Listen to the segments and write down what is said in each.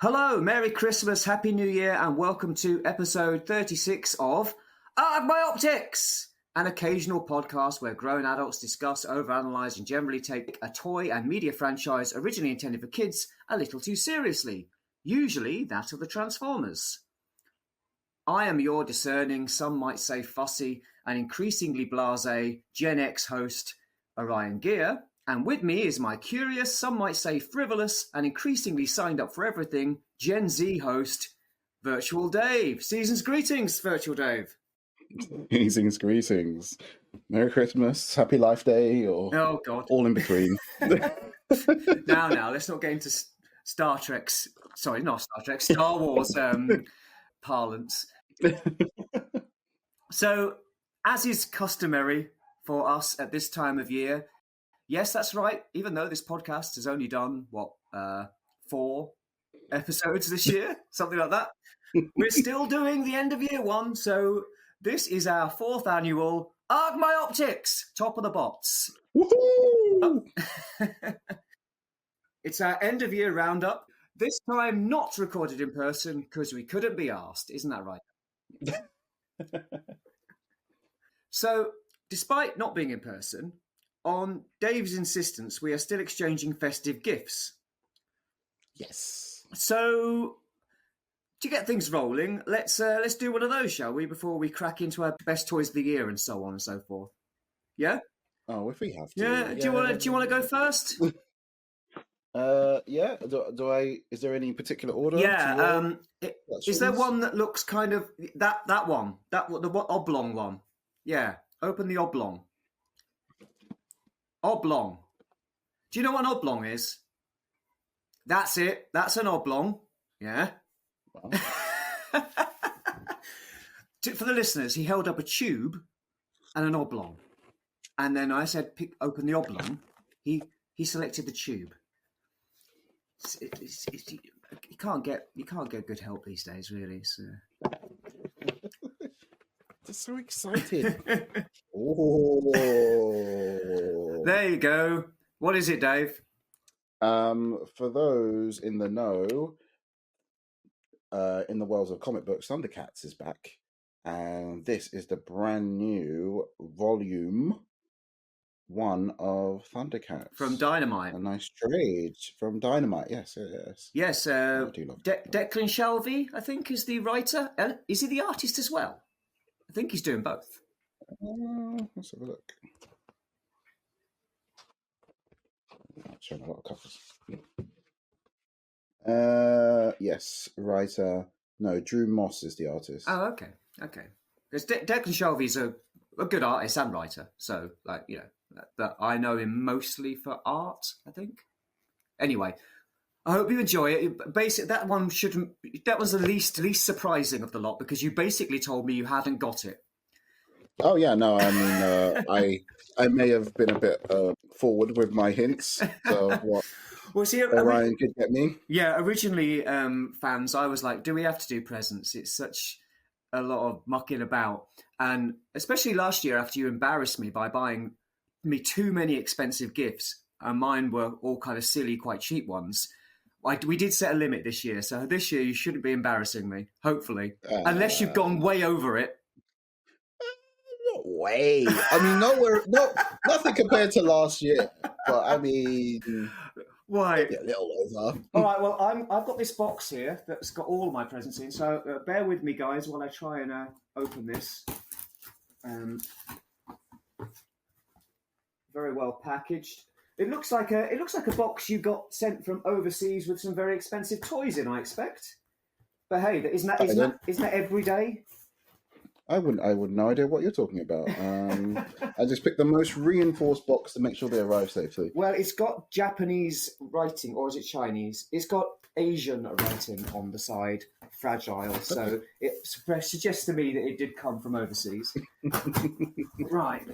Hello, Merry Christmas, Happy New Year, and welcome to episode 36 of AARGH My Optics, an occasional podcast where grown adults discuss, overanalyze, and generally take a toy and media franchise originally intended for kids a little too seriously, usually that of the Transformers. I am your discerning, some might say fussy, and increasingly blasé Gen X host, Orion Ghia, and with me is my curious, some might say frivolous, and increasingly signed up for everything, Gen Z host, Virtual Dave. Season's greetings, Virtual Dave. Greetings. Merry Christmas, Happy Life Day, or Oh, God. all in between. Now, let's not get into Star Wars parlance. So, as is customary for us at this time of year, yes, that's right. Even though this podcast has only done, 4 episodes this year, something like that, we're still doing the end of year one. So this is our 4th annual AARGH My Optics, top of the bots. Woohoo! It's our end of year roundup. This time not recorded in person because we couldn't be asked. Isn't that right? So, despite not being in person, on Dave's insistence, we are still exchanging festive gifts. Yes. So, to get things rolling, let's do one of those, shall we? Before we crack into our best toys of the year and so on and so forth. Yeah. Oh, if we have to. Yeah. Do you want to go first? Yeah. Do I? Is there any particular order? Yeah. Is there one that looks kind of that one, the oblong one? Yeah. Open the oblong. Oblong. Do you know what an oblong is? That's it. That's an oblong. Yeah. Wow. For the listeners, he held up a tube and an oblong, and then I said, "Open the oblong." He selected the tube. You can't get good help these days, really. So. They're so excited. Oh. There you go. What is it, Dave? For those in the know, in the worlds of comic books, Thundercats is back, and this is the brand new volume 1 of Thundercats from Dynamite. A nice trade from Dynamite. Yes. Yes. I do love Declan Shalvey, I think, is the writer. Is he the artist as well? I think he's doing both. Let's have a look. I'm showing a lot of covers. Yes, writer. No, Drew Moss is the artist. Oh, okay. Because Declan Shalvey's a good artist and writer, so that I know him mostly for art, I think. Anyway, I hope you enjoy it. That one's the least surprising of the lot because you basically told me you hadn't got it. Oh yeah, no, I mean, I may have been a bit forward with my hints. So what? Well, see, Orion could get me. Yeah, originally, fans, I was like, do we have to do presents? It's such a lot of mucking about, and especially last year after you embarrassed me by buying me too many expensive gifts, and mine were all kind of silly, quite cheap ones. We did set a limit this year, so this year you shouldn't be embarrassing me, hopefully. Unless you've gone way over it. Not way. I mean, nothing compared to last year. But I mean, why? Yeah, a little over. All right, well, I've got this box here that's got all of my presents in, so bear with me, guys, while I try and open this. Very well packaged. It looks like a box you got sent from overseas with some very expensive toys in, I expect. But hey, isn't that every day? I wouldn't no idea what you're talking about. I just picked the most reinforced box to make sure they arrive safely. Well, it's got Japanese writing, or is it Chinese? It's got Asian writing on the side, fragile. So it suggests to me that it did come from overseas. Right.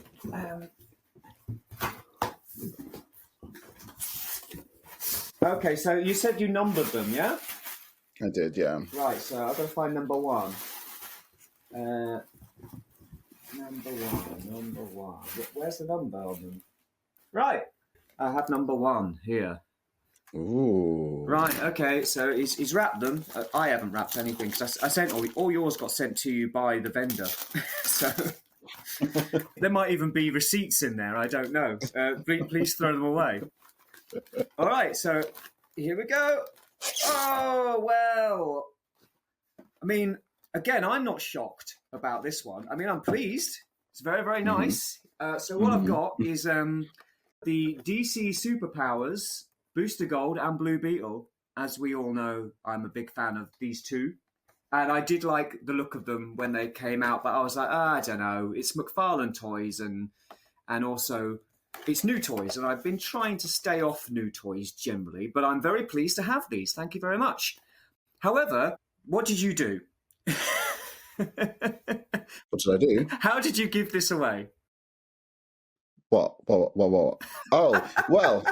Okay, so you said you numbered them, yeah? I did, yeah. Right, so I've got to find number 1. Number one. Where's the number on them? Right, I have number 1 here. Ooh. Right, okay, so he's wrapped them. I haven't wrapped anything because I sent all yours got sent to you by the vendor. So there might even be receipts in there, I don't know. Please throw them away. All right, so here we go. Oh, well. I mean, again, I'm not shocked about this one. I mean, I'm pleased. It's very, very nice. So what I've got is the DC Superpowers, Booster Gold and Blue Beetle. As we all know, I'm a big fan of these two. And I did like the look of them when they came out, but I was like, I don't know. It's McFarlane toys and also it's new toys. And I've been trying to stay off new toys generally, but I'm very pleased to have these. Thank you very much. However, what did you do? What did I do? How did you give this away? What? Oh, well,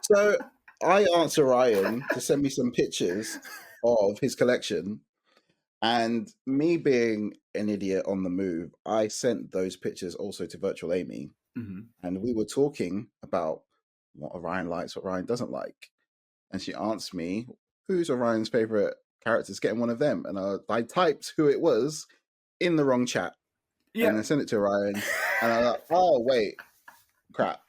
so I asked Orion to send me some pictures of his collection, and me being an idiot on the move, I sent those pictures also to Virtual Amy, and we were talking about what Orion likes, what Orion doesn't like, and she asked me, who's Orion's favorite characters, getting one of them, and I typed who it was in the wrong chat, and I sent it to Orion, and I was like, oh, wait. Crap.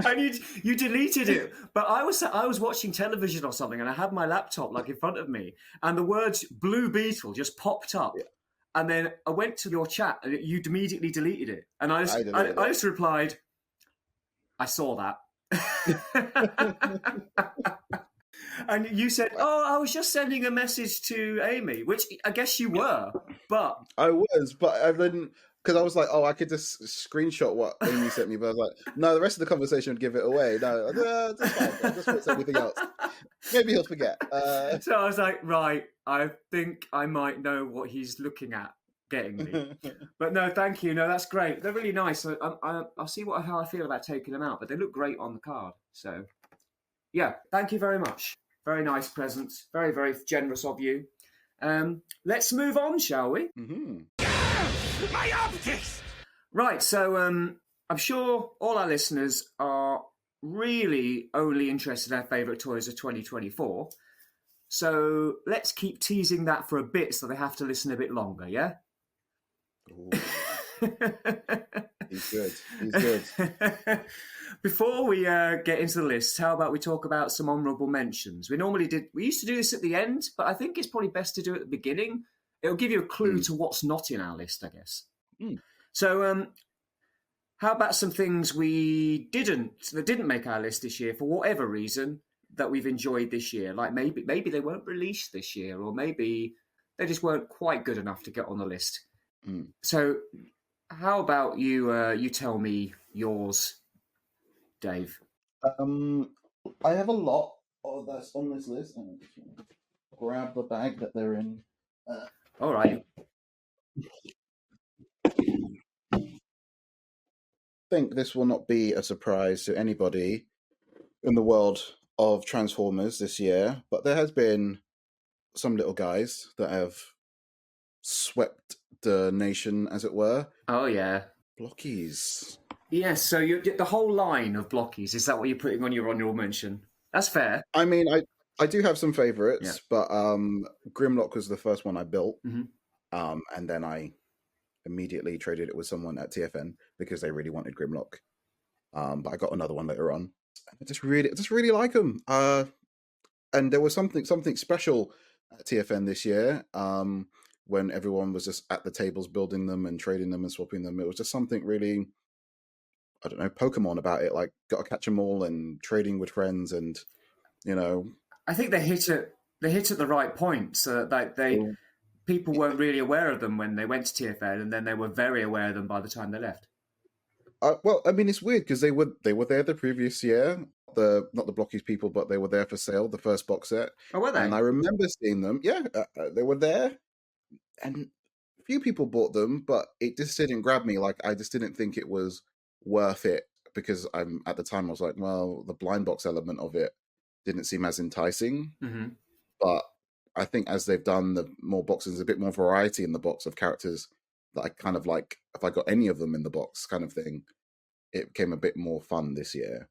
And you deleted it, but I was watching television or something, and I had my laptop like in front of me, and the words "Blue Beetle" just popped up, and then I went to your chat, and you immediately deleted it, and I just replied, "I saw that." And you said, "Oh, I was just sending a message to Amy," which I guess you were, but I was, but I didn't, because I was like, oh, I could just screenshot what Amy sent me, but I was like, no, the rest of the conversation would give it away. No, that's fine. I just want everything else. Maybe he'll forget. So I was like, right, I think I might know what he's looking at getting me. But no, thank you. No, that's great. They're really nice. I'll see how I feel about taking them out, but they look great on the card. So yeah, thank you very much. Very nice presents. Very, very generous of you. Let's move on, shall we? My optics! Right, so I'm sure all our listeners are really only interested in our favourite toys of 2024. So let's keep teasing that for a bit so they have to listen a bit longer, yeah? He's good. He's good. Before we get into the list, how about we talk about some honourable mentions? We used to do this at the end, but I think it's probably best to do it at the beginning. It'll give you a clue to what's not in our list, I guess. So, how about some things that didn't make our list this year for whatever reason that we've enjoyed this year? Like maybe they weren't released this year, or maybe they just weren't quite good enough to get on the list. So, how about you tell me yours, Dave? I have a lot that's on this list. I'm just gonna grab the bag that they're in. All right. I think this will not be a surprise to anybody in the world of Transformers this year, but there has been some little guys that have swept the nation, as it were. Oh yeah. Blockies. Yes, so the whole line of Blockies, is that what you're putting on your honourable mention? That's fair. I mean, I do have some favourites, but Grimlock was the first one I built, and then I immediately traded it with someone at TFN because they really wanted Grimlock. But I got another one later on. I just really like them. And there was something special at TFN this year when everyone was just at the tables building them and trading them and swapping them. It was just something really, I don't know, Pokemon about it. Like, got to catch them all and trading with friends, and I think they hit at the right point, so that people weren't really aware of them when they went to TFN, and then they were very aware of them by the time they left. Well, I mean, it's weird because they were there the previous year. Not the Blockies people, but they were there for sale, the first box set. Oh, were they? And I remember seeing them. Yeah, they were there, and a few people bought them, but it just didn't grab me. Like, I just didn't think it was worth it because at the time I was like, well, the blind box element of it didn't seem as enticing. But I think as they've done the more boxes, a bit more variety in the box of characters that I kind of like. If I got any of them in the box, kind of thing, it became a bit more fun this year.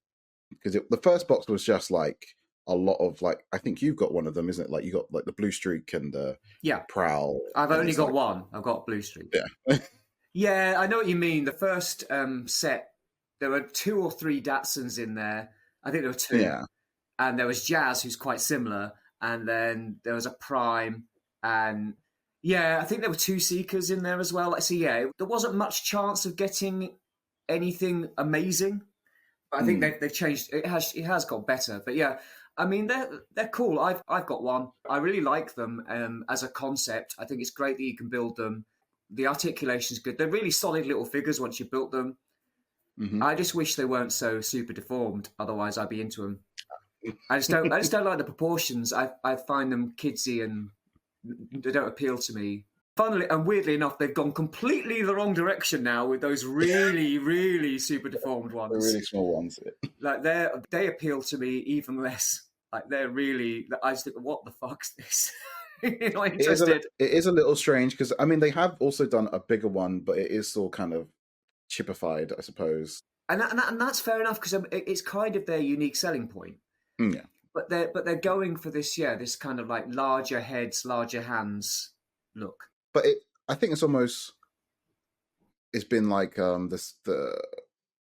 because the first box was just like a lot of like, I think you've got one of them, isn't it? Like you got like the Blue Streak and the Prowl. I've and only it's got like, one. I've got Blue Streak. Yeah. Yeah, I know what you mean. The first set, there were 2 or 3 Datsuns in there. I think there were 2. Yeah. And there was Jazz, who's quite similar. And then there was a Prime. And yeah, I think there were 2 Seekers in there as well. So yeah, there wasn't much chance of getting anything amazing. But I think they've changed. It has got better. But yeah, I mean, they're cool. I've got one. I really like them as a concept. I think it's great that you can build them. The articulation's good. They're really solid little figures once you built them. Mm-hmm. I just wish they weren't so super deformed. Otherwise, I'd be into them. I just don't like the proportions. I find them kidsy and they don't appeal to me. Funnily and weirdly enough, they've gone completely the wrong direction now with those really, really super deformed ones. The really small ones. Like they appeal to me even less. Like they're really. I just think, what the fuck's this? You're not interested. It is a little strange because I mean they have also done a bigger one, but it is still kind of chipified, I suppose. And that's fair enough because it's kind of their unique selling point. Yeah. But they're going for this kind of like larger heads, larger hands look. But I think it's been like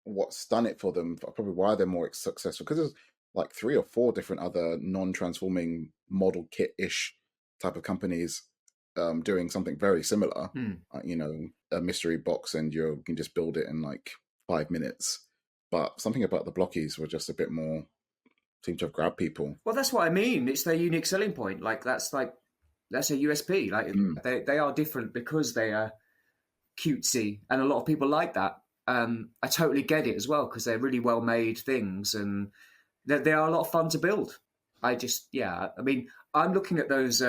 what's done it for them, probably why they're more successful, because there's like 3 or 4 different other non-transforming model kit-ish type of companies doing something very similar. A mystery box and you can just build it in like 5 minutes. But something about the blockies were just a bit more, seem to have grabbed people. Well, that's what I mean. It's their unique selling point. Like that's a USP. Like they are different because they are cutesy, and a lot of people like that. I totally get it as well because they're really well made things and they are a lot of fun to build. I mean, I'm looking at those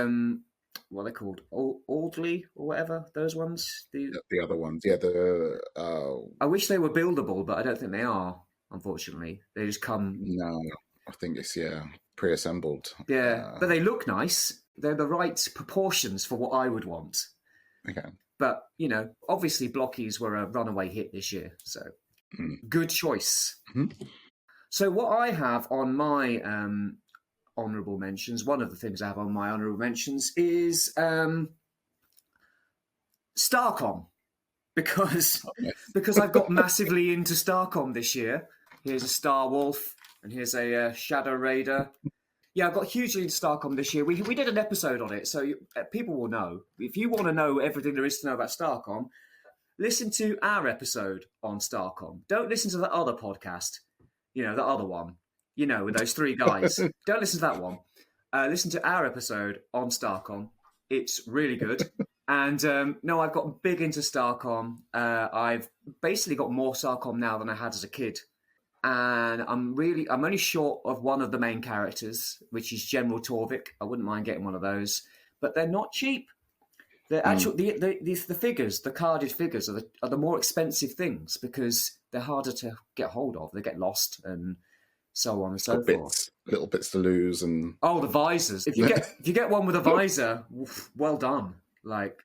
what are they called, Audley or whatever, those ones. The other ones, yeah. I wish they were buildable, but I don't think they are. Unfortunately, they just come. No, I think it's pre-assembled. Yeah, but they look nice. They're the right proportions for what I would want. Okay. But, obviously blockies were a runaway hit this year. So good choice. Mm-hmm. So what I have on my honourable mentions, one of the things I have on my honourable mentions is Starcom. Because I've got massively into Starcom this year. Here's a Star Wolf and here's a Shadow Raider. Yeah, I got hugely into Starcom this year. We did an episode on it, so people will know. If you want to know everything there is to know about Starcom, listen to our episode on Starcom. Don't listen to the other podcast, the other one, with those 3 guys. Don't listen to that one. Listen to our episode on Starcom. It's really good. And no, I've got big into Starcom. I've basically got more Starcom now than I had as a kid. And I'm only short of one of the main characters, which is General Torvik. I wouldn't mind getting one of those, but they're not cheap. They're the figures, the carded figures, are the more expensive things because they're harder to get hold of. They get lost and so on and so forth. Little bits to lose and the visors. If you get one with a visor, well done. Like,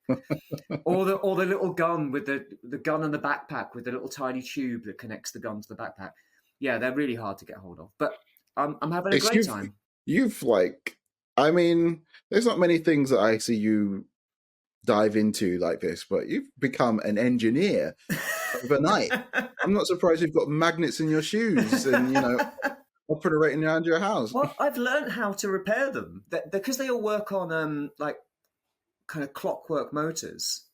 or the little gun with the gun and the backpack with the little tiny tube that connects the gun to the backpack. Yeah, they're really hard to get hold of, but I'm having a great time. There's not many things that I see you dive into like this, but you've become an engineer overnight. I'm not surprised you've got magnets in your shoes and, operating around your house. Well, I've learned how to repair them because they all work on kind of clockwork motors.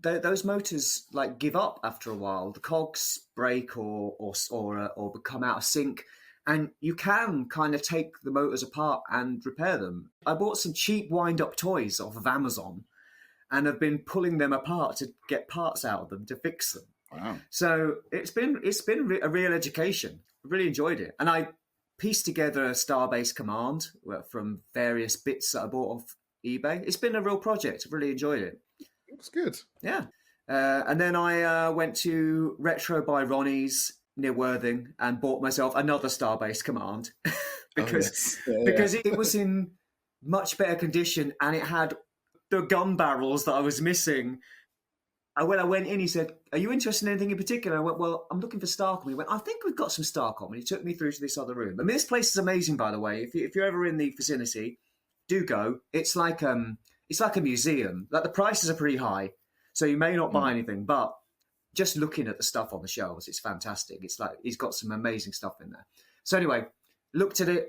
Those motors give up after a while. The cogs break or come out of sync, and you can kind of take the motors apart and repair them. I bought some cheap wind-up toys off of Amazon, and have been pulling them apart to get parts out of them to fix them. Wow! So it's been a real education. I really enjoyed it, and I pieced together a Starbase command from various bits that I bought off eBay. It's been a real project. I really enjoyed it. It's good. Yeah. And then I went to Retro by Ronnie's near Worthing and bought myself another Starbase Command because it was in much better condition and it had the gun barrels that I was missing. And when I went in, he said, "Are you interested in anything in particular?" I went, "Well, I'm looking for Starcom." He went, "I think we've got some Starcom." And he took me through to this other room. I mean, this place is amazing, by the way. If you're ever in the vicinity, do go. It's like a museum. Like the prices are pretty high, so you may not buy anything, but just looking at the stuff on the shelves, it's fantastic. It's like he's got some amazing stuff in there. So anyway, looked at it.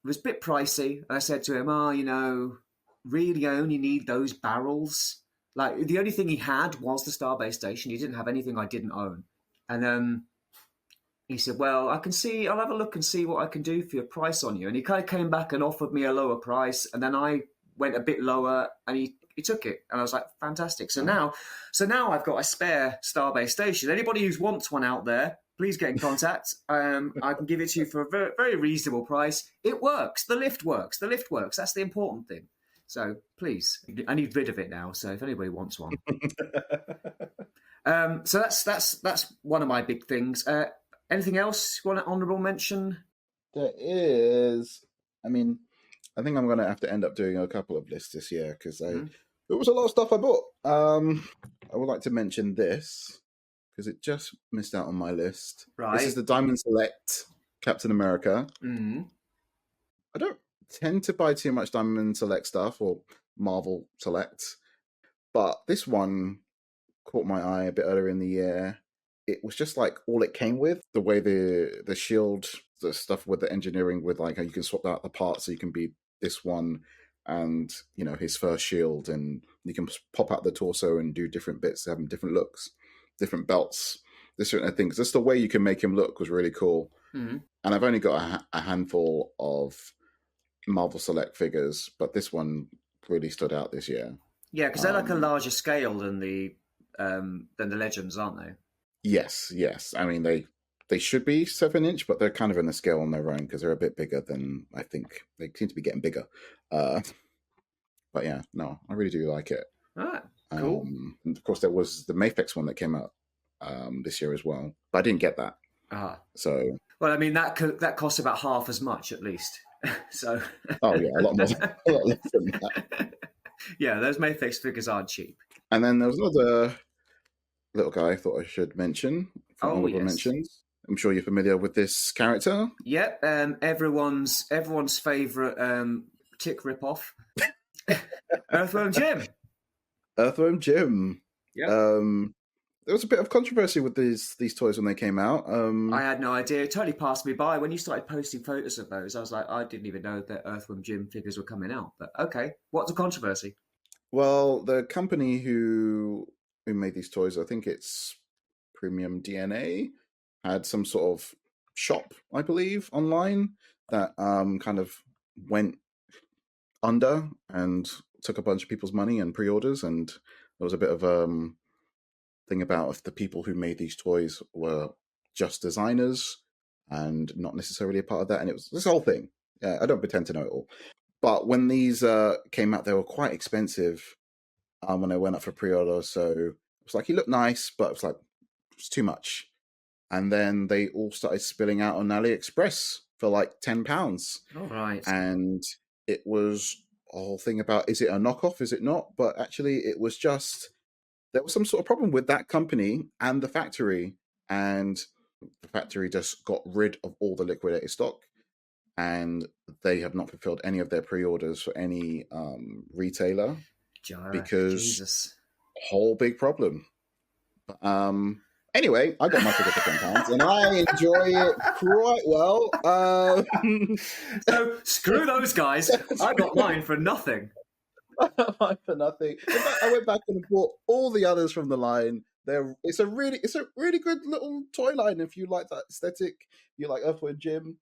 It was a bit pricey. And I said to him, really I only need those barrels. Like the only thing he had was the Starbase station. He didn't have anything I didn't own. And he said, "Well, I'll have a look and see what I can do for your price on you." And he kind of came back and offered me a lower price. And then I went a bit lower and he took it. And I was like, fantastic. So now I've got a spare Starbase station. Anybody who wants one out there, please get in contact. I can give it to you for a very, very reasonable price. It works. The lift works. That's the important thing. So please, I need rid of it now. So if anybody wants one, so that's one of my big things. Anything else you want to honourable mention? There is. I mean, I think I'm going to have to end up doing a couple of lists this year because it was a lot of stuff I bought. I would like to mention this because it just missed out on my list. Right. This is the Diamond Select Captain America. Mm-hmm. I don't tend to buy too much Diamond Select stuff or Marvel Select, but this one caught my eye a bit earlier in the year. It was just like all it came with. The way the shield, the stuff with the engineering, with like how you can swap out the parts so you can be this one and his first shield, and you can pop out the torso and do different bits, having different looks, different belts, this sort of things. Just the way you can make him look was really cool. Mm-hmm. And I've only got a handful of Marvel Select figures, but this one really stood out this year. Yeah, because they're like a larger scale than the Legends, aren't they? Yes. I mean, they should be 7-inch, but they're kind of in a scale on their own because they're a bit bigger than I think. They seem to be getting bigger. But yeah, no, I really do like it. Ah, cool. And of course, there was the Mafex one that came out this year as well, but I didn't get that. So, well, I mean that costs about half as much at least. So. Oh yeah, a lot more, a lot less than that. Yeah, those Mafex figures aren't cheap. And then there was another little guy I thought I should mention from Honourable Mentions. I'm sure you're familiar with this character. Yep, everyone's favourite tick ripoff. Earthworm Jim. Earthworm Jim. Yeah. There was a bit of controversy with these toys when they came out. I had no idea. It totally passed me by. When you started posting photos of those, I was like, I didn't even know that Earthworm Jim figures were coming out. But okay, what's the controversy? Well, the company who made these toys, I think it's Premium DNA, had some sort of shop, I believe, online that kind of went under and took a bunch of people's money and pre-orders, and there was a bit of thing about if the people who made these toys were just designers and not necessarily a part of that, and it was this whole thing. I don't pretend to know it all, but when these came out, they were quite expensive when they went up for pre-order. So it was like, he looked nice, but it was like, it's too much. And then they all started spilling out on AliExpress for like £10. All right. And it was a whole thing about, is it a knockoff, is it not? But actually it was just, there was some sort of problem with that company and the factory, and the factory just got rid of all the liquidated stock, and they have not fulfilled any of their pre-orders for any retailer because whole big problem. But, anyway, I got my figure for £10 and I enjoy it quite well. So screw those guys. I got mine for nothing. Mine for nothing. In fact, I went back and bought all the others from the line. It's a really good little toy line if you like that aesthetic. You like Earthworm Jim,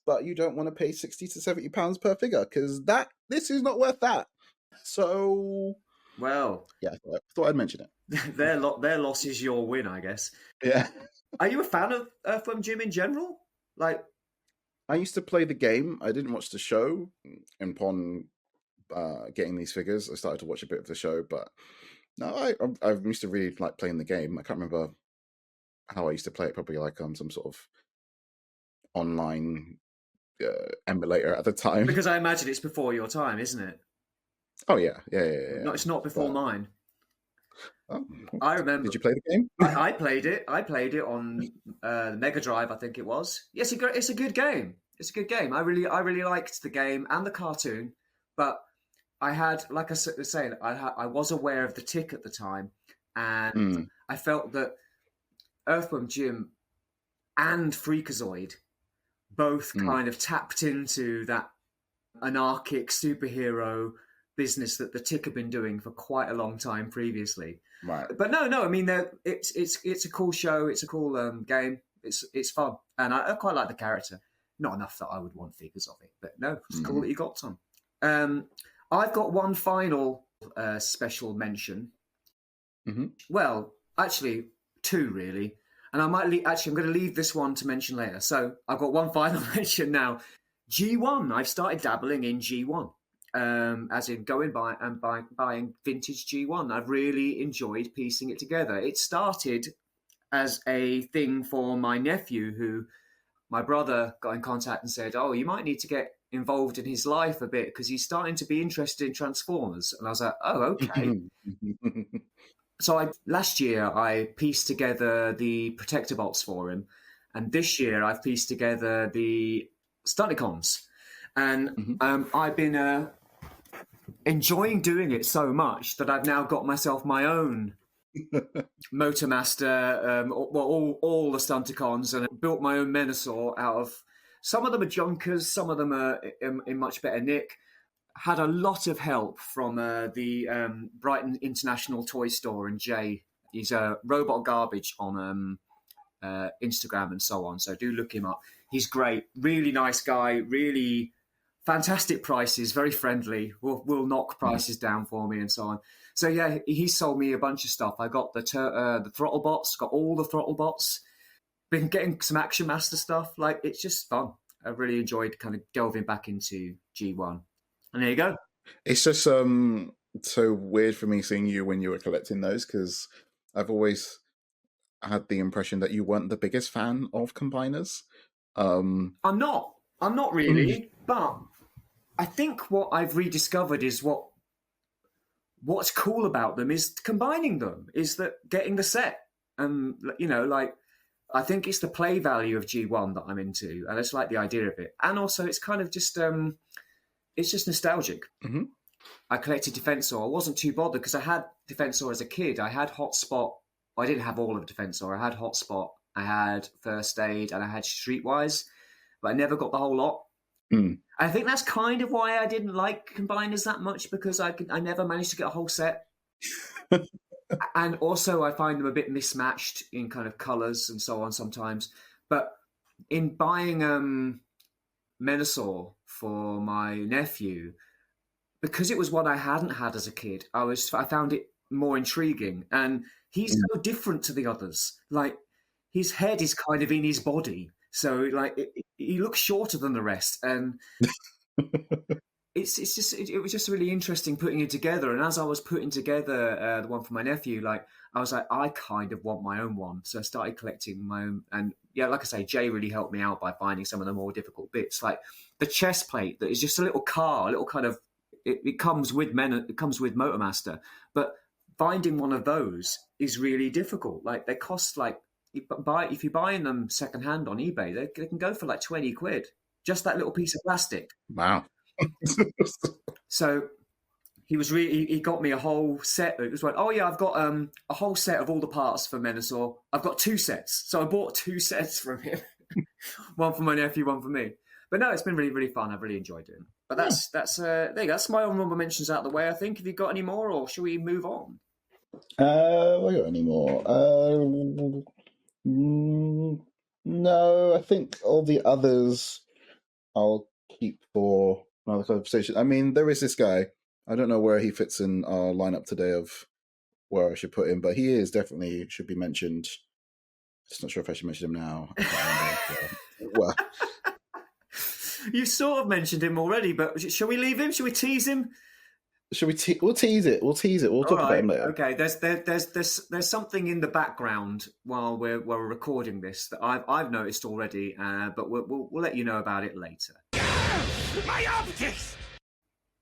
but you don't want to pay £60 to £70 per figure because this is not worth that. So, well, yeah, I thought I'd mention it. Their loss is your win, I guess. Yeah. Are you a fan of Earthworm Jim in general? Like, I used to play the game. I didn't watch the show. And upon getting these figures, I started to watch a bit of the show. But no, I used to really like playing the game. I can't remember how I used to play it. Probably like some sort of online emulator at the time. Because I imagine it's before your time, isn't it? Oh yeah. No, it's not before mine. Oh, I remember. Did you play the game? I played it. I played it on the Mega Drive, I think it was. Yes, it's a good game. It's a good game. I really liked the game and the cartoon, but I had, like I was saying, I was aware of the tick at the time, and I felt that Earthworm Jim and Freakazoid both kind of tapped into that anarchic superhero business that the Tick have been doing for quite a long time previously. Right. But no, I mean, it's a cool show. It's a cool game. It's fun, and I quite like the character. Not enough that I would want figures of it, but no, it's cool that you got some. I've got one final special mention. Well, actually, two really, and I might I'm going to leave this one to mention later. So I've got one final mention now. G1. I've started dabbling in G1, as in going by and buying vintage G1. I've really enjoyed piecing it together. It started as a thing for my nephew, who my brother got in contact and said, "Oh, you might need to get involved in his life a bit because he's starting to be interested in Transformers." And I was like, "Oh, okay." So last year I pieced together the Protectobots for him, and this year I've pieced together the Stunticons, and I've been enjoying doing it so much that I've now got myself my own Motormaster, all the Stunticons, and built my own Menasor out of. Some of them are junkers, some of them are in much better nick. Had a lot of help from the Brighton International Toy Store, and Jay. He's a robot garbage on Instagram and so on. So do look him up. He's great, really nice guy, really fantastic prices, very friendly. Will knock prices down for me and so on. So yeah, he sold me a bunch of stuff. I got the throttle bots, got all the throttle bots. Been getting some Action Master stuff. Like, it's just fun. I really enjoyed kind of delving back into G1. And there you go. It's just so weird for me seeing you when you were collecting those, because I've always had the impression that you weren't the biggest fan of combiners. I'm not really, but I think what I've rediscovered is what's cool about them is combining them, is that getting the set. Like, I think it's the play value of G1 that I'm into, and I just like the idea of it. And also it's kind of just it's just nostalgic. I collected Defensor. I wasn't too bothered because I had Defensor as a kid. I had Hotspot. I didn't have all of Defensor. I had Hotspot, I had First Aid, and I had Streetwise, but I never got the whole lot. I think that's kind of why I didn't like combiners that much, because I never managed to get a whole set. And also I find them a bit mismatched in kind of colours and so on sometimes. But in buying Menasor for my nephew, because it was one I hadn't had as a kid, I found it more intriguing. And he's so different to the others. Like, his head is kind of in his body. So, like, he looks shorter than the rest. And it was just really interesting putting it together. And as I was putting together the one for my nephew, like, I was like, I kind of want my own one. So I started collecting my own. And yeah, like I say, Jay really helped me out by finding some of the more difficult bits, like the chest plate that is just a little car, a little kind of. It comes with Motormaster, but finding one of those is really difficult. Like, they cost like if you're buying them secondhand on eBay, they can go for like 20 quid. Just that little piece of plastic. Wow. So he got me a whole set. It was like, oh yeah, I've got a whole set of all the parts for Menasor. I've got 2 sets, so I bought 2 sets from him. One for my nephew, one for me. But no, it's been really, really fun. I've really enjoyed it. But that's there you go. That's my honourable mentions out of the way, I think. Have you got any more, or should we move on? Have I got any more? No, I think all the others I'll keep for another conversation. I mean, there is this guy. I don't know where he fits in our lineup today of where I should put him, but he is definitely should be mentioned. Just not sure if I should mention him now. Well, you sort of mentioned him already, but shall we leave him? Shall we tease him? We'll tease it. We'll talk about him later. Okay. There's something in the background while we're recording this that I've noticed already, but we'll let you know about it later. My optics!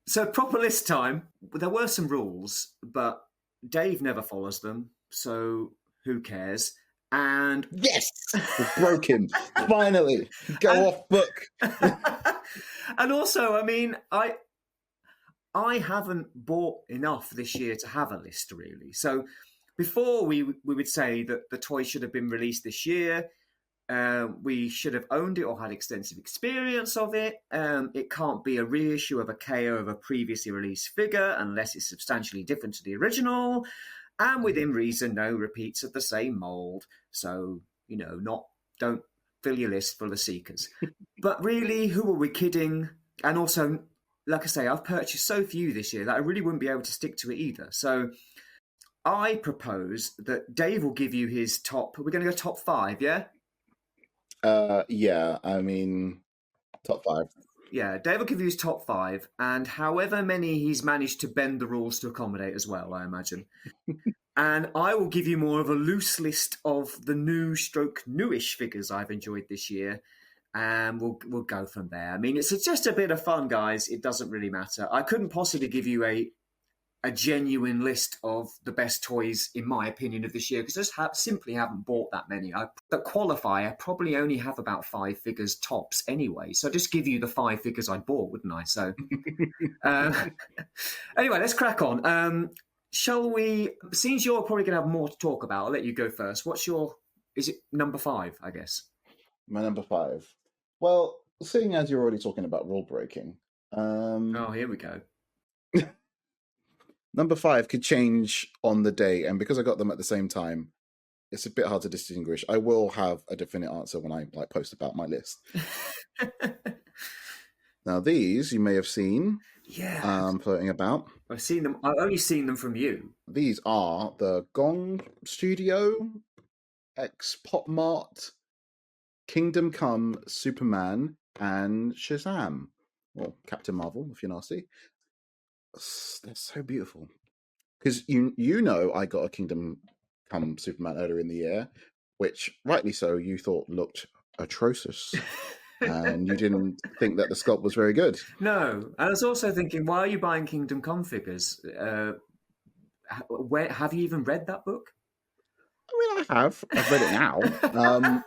So proper list time. There were some rules, but Dave never follows them, so who cares? And Yes, we broke him. Finally, go off book. And also, I mean, I haven't bought enough this year to have a list really. So before we would say that the toy should have been released this year. We should have owned it or had extensive experience of it. It can't be a reissue of a KO of a previously released figure unless it's substantially different to the original. And within reason, no repeats of the same mold. So, don't fill your list full of seekers. But really, who are we kidding? And also, like I say, I've purchased so few this year that I really wouldn't be able to stick to it either. So I propose that Dave will give you his top. We're going to go top 5, yeah? Yeah, I mean, top 5. Yeah, Dave will give you his top 5, and however many he's managed to bend the rules to accommodate as well, I imagine. And I will give you more of a loose list of the newish figures I've enjoyed this year, and we'll go from there. I mean, it's just a bit of fun, guys. It doesn't really matter. I couldn't possibly give you a genuine list of the best toys, in my opinion, of this year, because I just simply haven't bought that many. That qualify, I probably only have about 5 figures tops anyway. So I'd just give you the 5 figures I bought, wouldn't I? So anyway, let's crack on. Shall we? Since you're probably going to have more to talk about, I'll let you go first. Is it number 5, I guess? My number 5. Well, seeing as you're already talking about rule breaking. Oh, here we go. Number 5 could change on the day, and because I got them at the same time, it's a bit hard to distinguish. I will have a definite answer when I post about my list. Now, these you may have seen, floating about. I've seen them. I've only seen them from you. These are the Gong Studio X Pop Mart Kingdom Come Superman and Shazam, or Captain Marvel, if you're nasty. They're so beautiful, because I got a Kingdom Come Superman earlier in the year, which rightly so you thought looked atrocious, and you didn't think that the sculpt was very good. No, I was also thinking, why are you buying Kingdom Come figures? Where have you even read that book? I mean, I've read it now.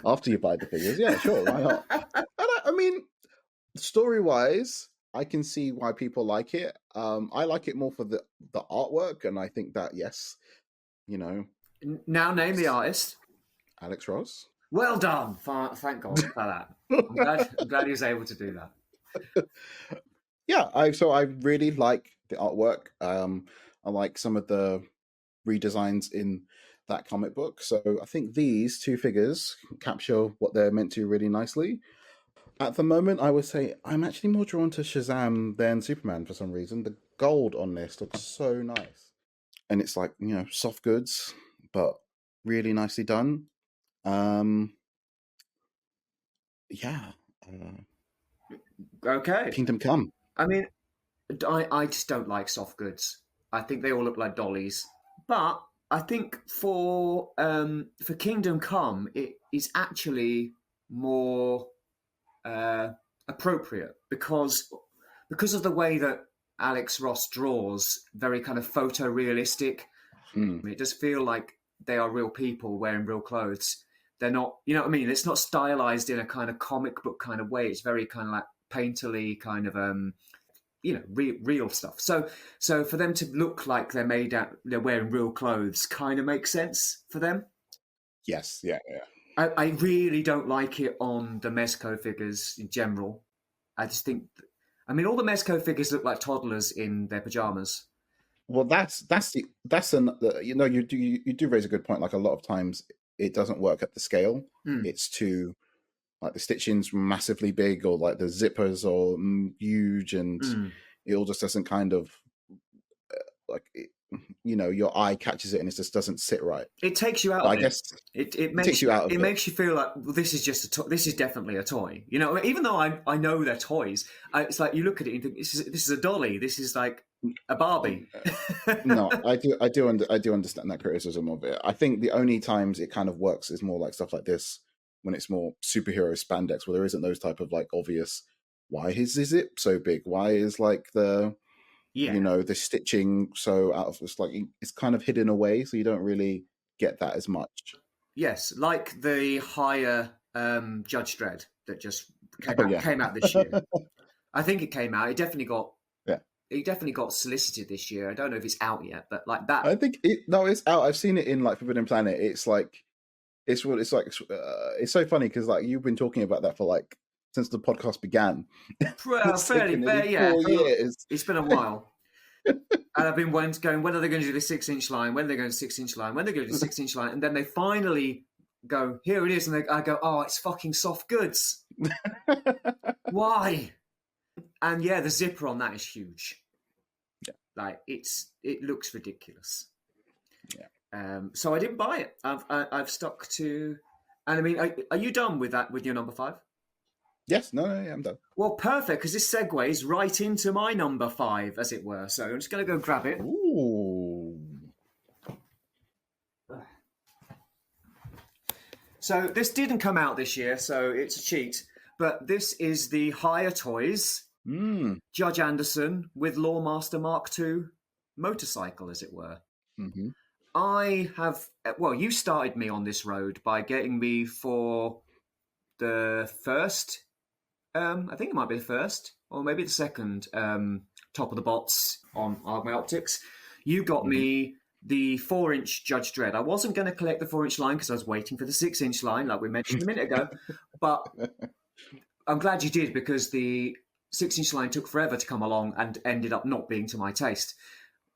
After you buy the figures, yeah, sure, why not? I mean, story-wise, I can see why people like it. I like it more for the artwork, and I think that, yes, Now name the artist. Alex Ross. Well done. Thank God for that. I'm glad he was able to do that. Yeah, I really like the artwork. I like some of the redesigns in that comic book. So I think these 2 figures capture what they're meant to really nicely. At the moment, I would say I'm actually more drawn to Shazam than Superman for some reason. The gold on this looks so nice. And it's like, soft goods, but really nicely done. Yeah. Okay. Kingdom Come. I mean, I just don't like soft goods. I think they all look like dollies. But I think for Kingdom Come, it is actually more appropriate because of the way that Alex Ross draws, very kind of photorealistic. It does feel like they are real people wearing real clothes. They're not, you know what I mean? It's not stylized in a kind of comic book kind of way. It's very kind of like painterly kind of, real stuff. So for them to look like they're wearing real clothes kind of makes sense for them. Yes, yeah. I really don't like it on the Mezco figures in general. I just think, all the Mezco figures look like toddlers in their pajamas. Well, you do raise a good point. Like a lot of times, it doesn't work at the scale. It's too, like the stitching's massively big, or like the zippers are huge, and it all just doesn't kind of your eye catches it and it just doesn't sit right. It takes you out. I guess it makes you out of it. It makes you feel like, well, this is just this is definitely a toy. Even though I know they're toys, it's like you look at it and think this is a dolly. This is like a Barbie. No, I do understand that criticism of it. I think the only times it kind of works is more like stuff like this, when it's more superhero spandex, where there isn't those type of like obvious, why is it so big? Why is like the Yeah. You know, the stitching, so out of it's like it's kind of hidden away, so you don't really get that as much. Yes, like the higher Judge Dredd that just came out this year. I think it came out. It definitely got. Yeah. It definitely got solicited this year. I don't know if it's out yet, but like that. I think it's out. I've seen it in like Forbidden Planet. It's like it's so funny because like you've been talking about that for like since the podcast began. Fairly, yeah. 4 years. It's been a while. And I've been going, when are they going to do the 6-inch line? When are they going to 6-inch line? When are they going to do the 6-inch line? And then they finally go, here it is. And I go, oh, it's fucking soft goods. Why? And yeah, the zipper on that is huge. Yeah. Like it looks ridiculous. Yeah. So I didn't buy it. I've stuck to, and I mean, are you done with that with your number 5? Yes. No, I'm done. Well, perfect, because this segues right into my number 5, as it were. So I'm just going to go grab it. Ooh. So this didn't come out this year, so it's a cheat. But this is the Higher Toys Judge Anderson with Lawmaster Mark II motorcycle, as it were. Mm-hmm. I have... Well, you started me on this road by getting me for the first... I think it might be the first, or maybe the second top of the bots on my Optics. You got me the 4-inch Judge Dredd. I wasn't going to collect the 4-inch line because I was waiting for the 6-inch line, like we mentioned a minute ago. But I'm glad you did, because the 6-inch line took forever to come along and ended up not being to my taste.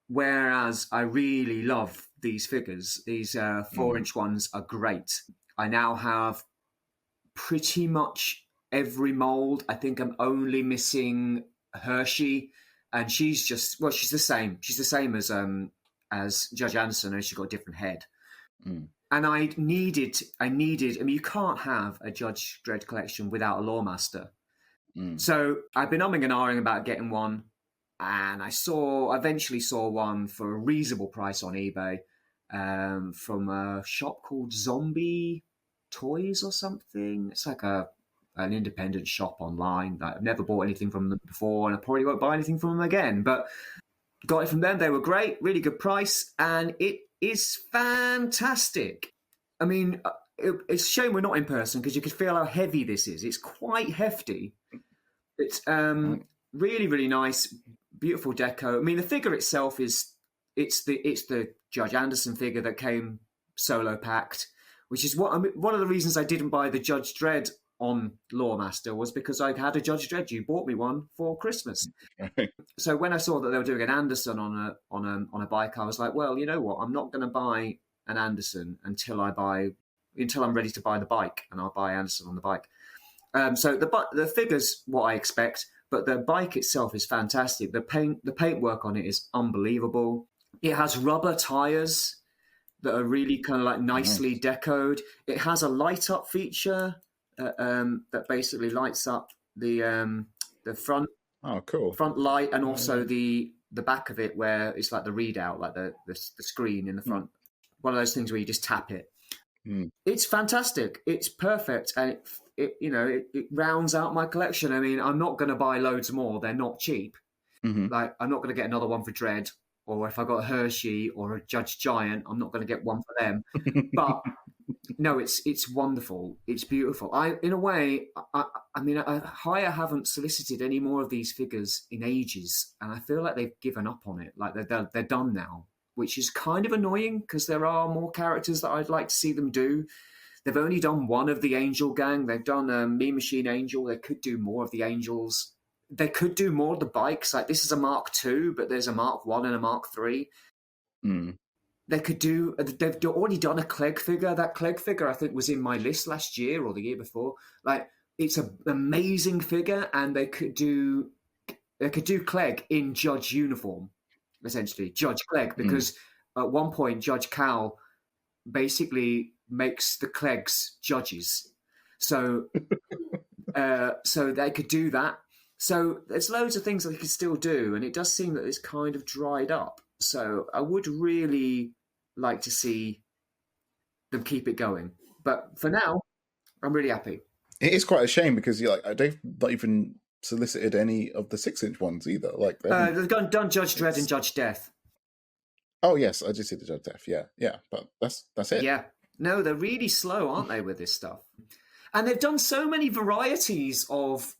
Whereas I really love these figures. These 4-inch ones are great. I now have pretty much every mold. I think I'm only missing Hershey, and she's the same. She's the same as Judge Anderson, and she's got a different head. And I needed. I mean, you can't have a Judge Dredd collection without a Lawmaster. So I've been umming and ahhing about getting one, and I eventually saw one for a reasonable price on eBay from a shop called Zombie Toys or something. It's like an independent shop online. I've never bought anything from them before, and I probably won't buy anything from them again. But got it from them. They were great, really good price, and it is fantastic. I mean, it's a shame we're not in person, because you could feel how heavy this is. It's quite hefty. It's really, really nice, beautiful deco. I mean, the figure itself it's the Judge Anderson figure that came solo packed, which is one of the reasons I didn't buy the Judge Dredd on Lawmaster, was because I had a Judge Dredd. You bought me one for Christmas. So when I saw that they were doing an Anderson on a bike, I was like, well, you know what? I'm not going to buy an Anderson until I'm ready to buy the bike, and I'll buy Anderson on the bike. So the figure's what I expect, but the bike itself is fantastic. The paintwork on it is unbelievable. It has rubber tires that are really kind of like nicely decoed. It has a light up feature that basically lights up the front. Oh, cool. Front light, and also the back of it, where it's like the readout, like the screen in the front. One of those things where you just tap it. It's fantastic. It's perfect, and it rounds out my collection. I mean, I'm not going to buy loads more. They're not cheap. Like, I'm not going to get another one for Dredd, or if I got a Hershey or a Judge Giant, I'm not going to get one for them. But no, it's wonderful. It's beautiful. In a way, I mean, Hire haven't solicited any more of these figures in ages, and I feel like they've given up on it. Like they're done now, which is kind of annoying, because there are more characters that I'd like to see them do. They've only done one of the Angel Gang. They've done Mean Machine Angel. They could do more of the Angels. They could do more of the bikes. Like, this is a Mark II, but there's a Mark I and a Mark III. They could do... They've already done a Clegg figure. That Clegg figure, I think, was in my list last year or the year before. Like, it's an amazing figure, and they could do Clegg in Judge uniform, essentially. Judge Clegg, because at one point, Judge Cal basically makes the Cleggs judges. So they could do that. So there's loads of things that they could still do, and it does seem that it's kind of dried up. So I would really like to see them keep it going. But for now, I'm really happy. It is quite a shame, because they've not even solicited any of the 6-inch ones either. Like they've done Judge Dredd and Judge Death. Oh yes, I did see the Judge Death. Yeah, but that's it. Yeah, no, they're really slow, aren't they, with this stuff? And they've done so many varieties of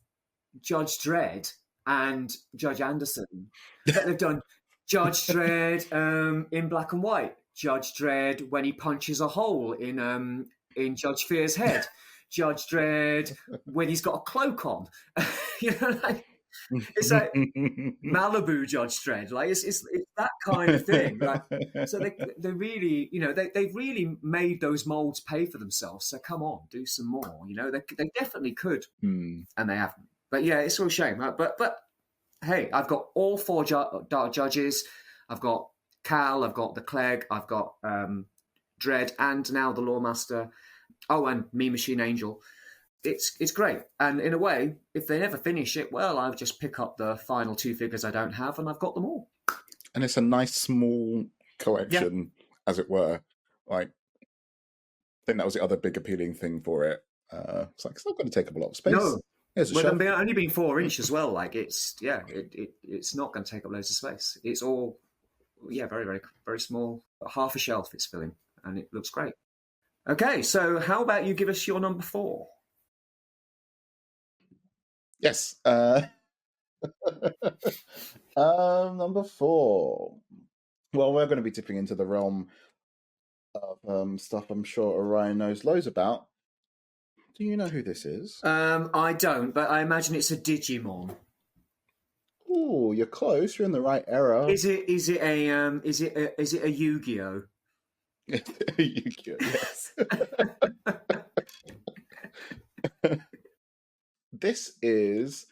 Judge Dredd and Judge Anderson that they've done Judge Dredd in black and white, Judge Dredd when he punches a hole in Judge Fear's head, Judge Dredd when he's got a cloak on. It's like Malibu Judge Dredd. Like it's that kind of thing. Like, so they really, they've really made those molds pay for themselves. So come on, do some more. They definitely could, and they haven't. But yeah, it's a real shame. But hey, I've got all 4 Dark Judges. I've got Cal. I've got the Clegg. I've got Dredd, and now the Lawmaster. Oh, and Mean Machine Angel. It's great. And in a way, if they never finish it, well, I'll just pick up the final 2 figures I don't have, and I've got them all. And it's a nice small collection, as it were. Like, I think that was the other big appealing thing for it. It's like, it's not going to take up a lot of space. No. Well, them only being 4-inch as well, like it's not going to take up loads of space. It's all very, very, very small. Half a shelf it's filling, and it looks great. Okay, so how about you give us your number 4? Yes. Number 4. Well, we're going to be tipping into the realm of stuff I'm sure Orion knows loads about. Do you know who this is? I don't, but I imagine it's a Digimon. Ooh, you're close. You're in the right era. Is it a Yu-Gi-Oh? Yu-Gi-Oh, yes. This is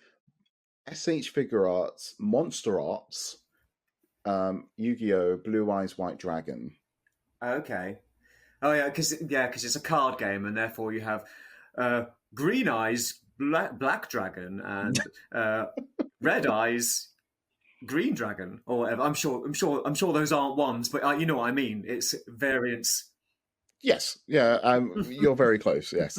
SH Figure Arts, Monster Arts, Yu-Gi-Oh! Blue Eyes White Dragon. Okay. Oh yeah, because it's a card game, and therefore you have Green Eyes Black Dragon and Red Eyes Green Dragon, or whatever. I'm sure those aren't ones, but you know what I mean. It's variants. Yes, yeah, you're very close. Yes.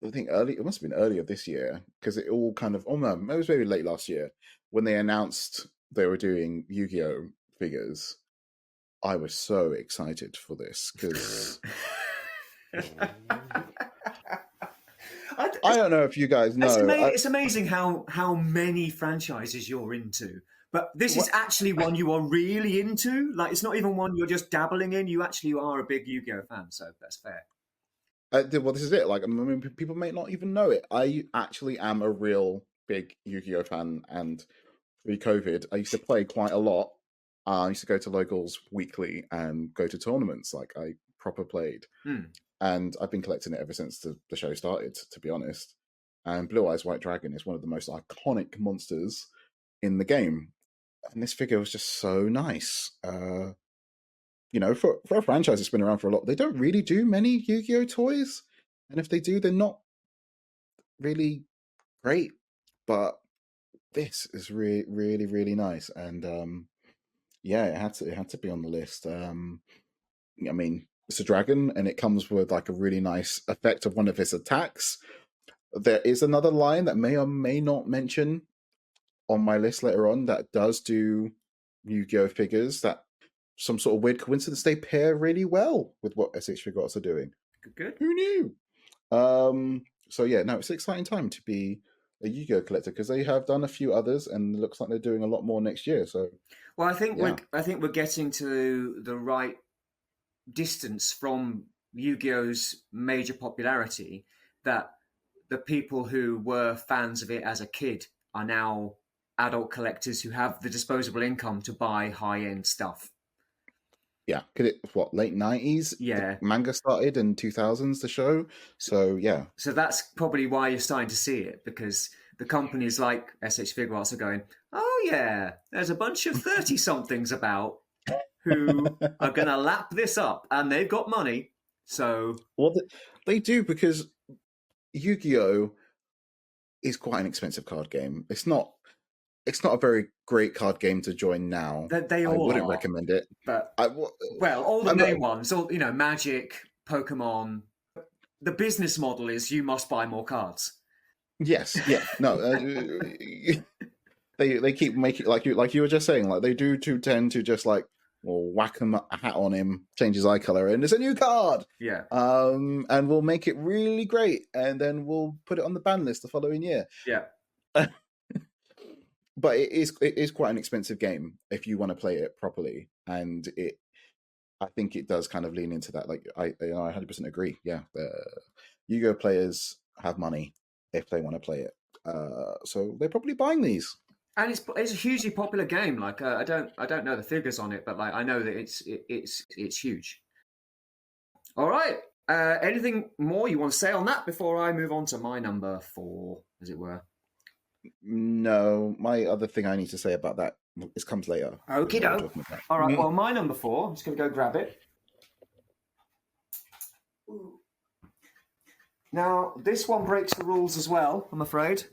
I think it must have been earlier this year, because it all kind of, it was maybe late last year when they announced they were doing Yu-Gi-Oh! Figures. I was so excited for this because I don't know if you guys know. It's amazing how many franchises you're into. But this is actually one you are really into. Like, it's not even one you're just dabbling in. You actually are a big Yu-Gi-Oh! Fan, so that's fair. Well, this is it. Like, I mean, people may not even know it. I actually am a real big Yu-Gi-Oh! Fan, and pre-COVID, I used to play quite a lot. I used to go to locals weekly and go to tournaments. Like, I proper played. And I've been collecting it ever since the show started, to be honest. And Blue Eyes White Dragon is one of the most iconic monsters in the game. And this figure was just so nice. For a franchise that's been around for a lot, they don't really do many Yu-Gi-Oh! Toys. And if they do, they're not really great. But this is really, really, really nice. And it had to be on the list. I mean, it's a dragon, and it comes with like a really nice effect of one of his attacks. There is another line that may or may not mention on my list later on that does do Yu-Gi-Oh! Figures that some sort of weird coincidence they pair really well with what SH Figure Arts are doing. Good. Who knew? It's an exciting time to be a Yu-Gi-Oh! Collector because they have done a few others, and it looks like they're doing a lot more next year. So, well, I think we're getting to the right distance from Yu-Gi-Oh's major popularity that the people who were fans of it as a kid are now adult collectors who have the disposable income to buy high-end stuff. Yeah, late 90s? Yeah. The manga started in 2000s, the show. So, yeah. So that's probably why you're starting to see it, because the companies like SH Figure Arts are going, oh, yeah, there's a bunch of 30-somethings about who are going to lap this up, and they've got money, so... Well, they do, because Yu-Gi-Oh! Is quite an expensive card game. It's not a very great card game to join now. I wouldn't recommend it. But all the main ones, Magic, Pokemon. The business model is you must buy more cards. Yes, yeah, no. They keep making like you were just saying, like they do tend to just like, well, whack a hat on him, change his eye color, and it's a new card. Yeah. And we'll make it really great, and then we'll put it on the ban list the following year. Yeah. But it is quite an expensive game if you want to play it properly, and I think it does kind of lean into that. Like I 100% agree. Yeah, the Yu-Gi-Oh players have money if they want to play it, so they're probably buying these. And it's a hugely popular game. Like I don't know the figures on it, but like I know that it's huge. All right. Anything more you want to say on that before I move on to my number 4, as it were? No, my other thing I need to say about that comes later. Okie doke. All right. Well, my number 4. I'm just going to go grab it. Now, this one breaks the rules as well, I'm afraid,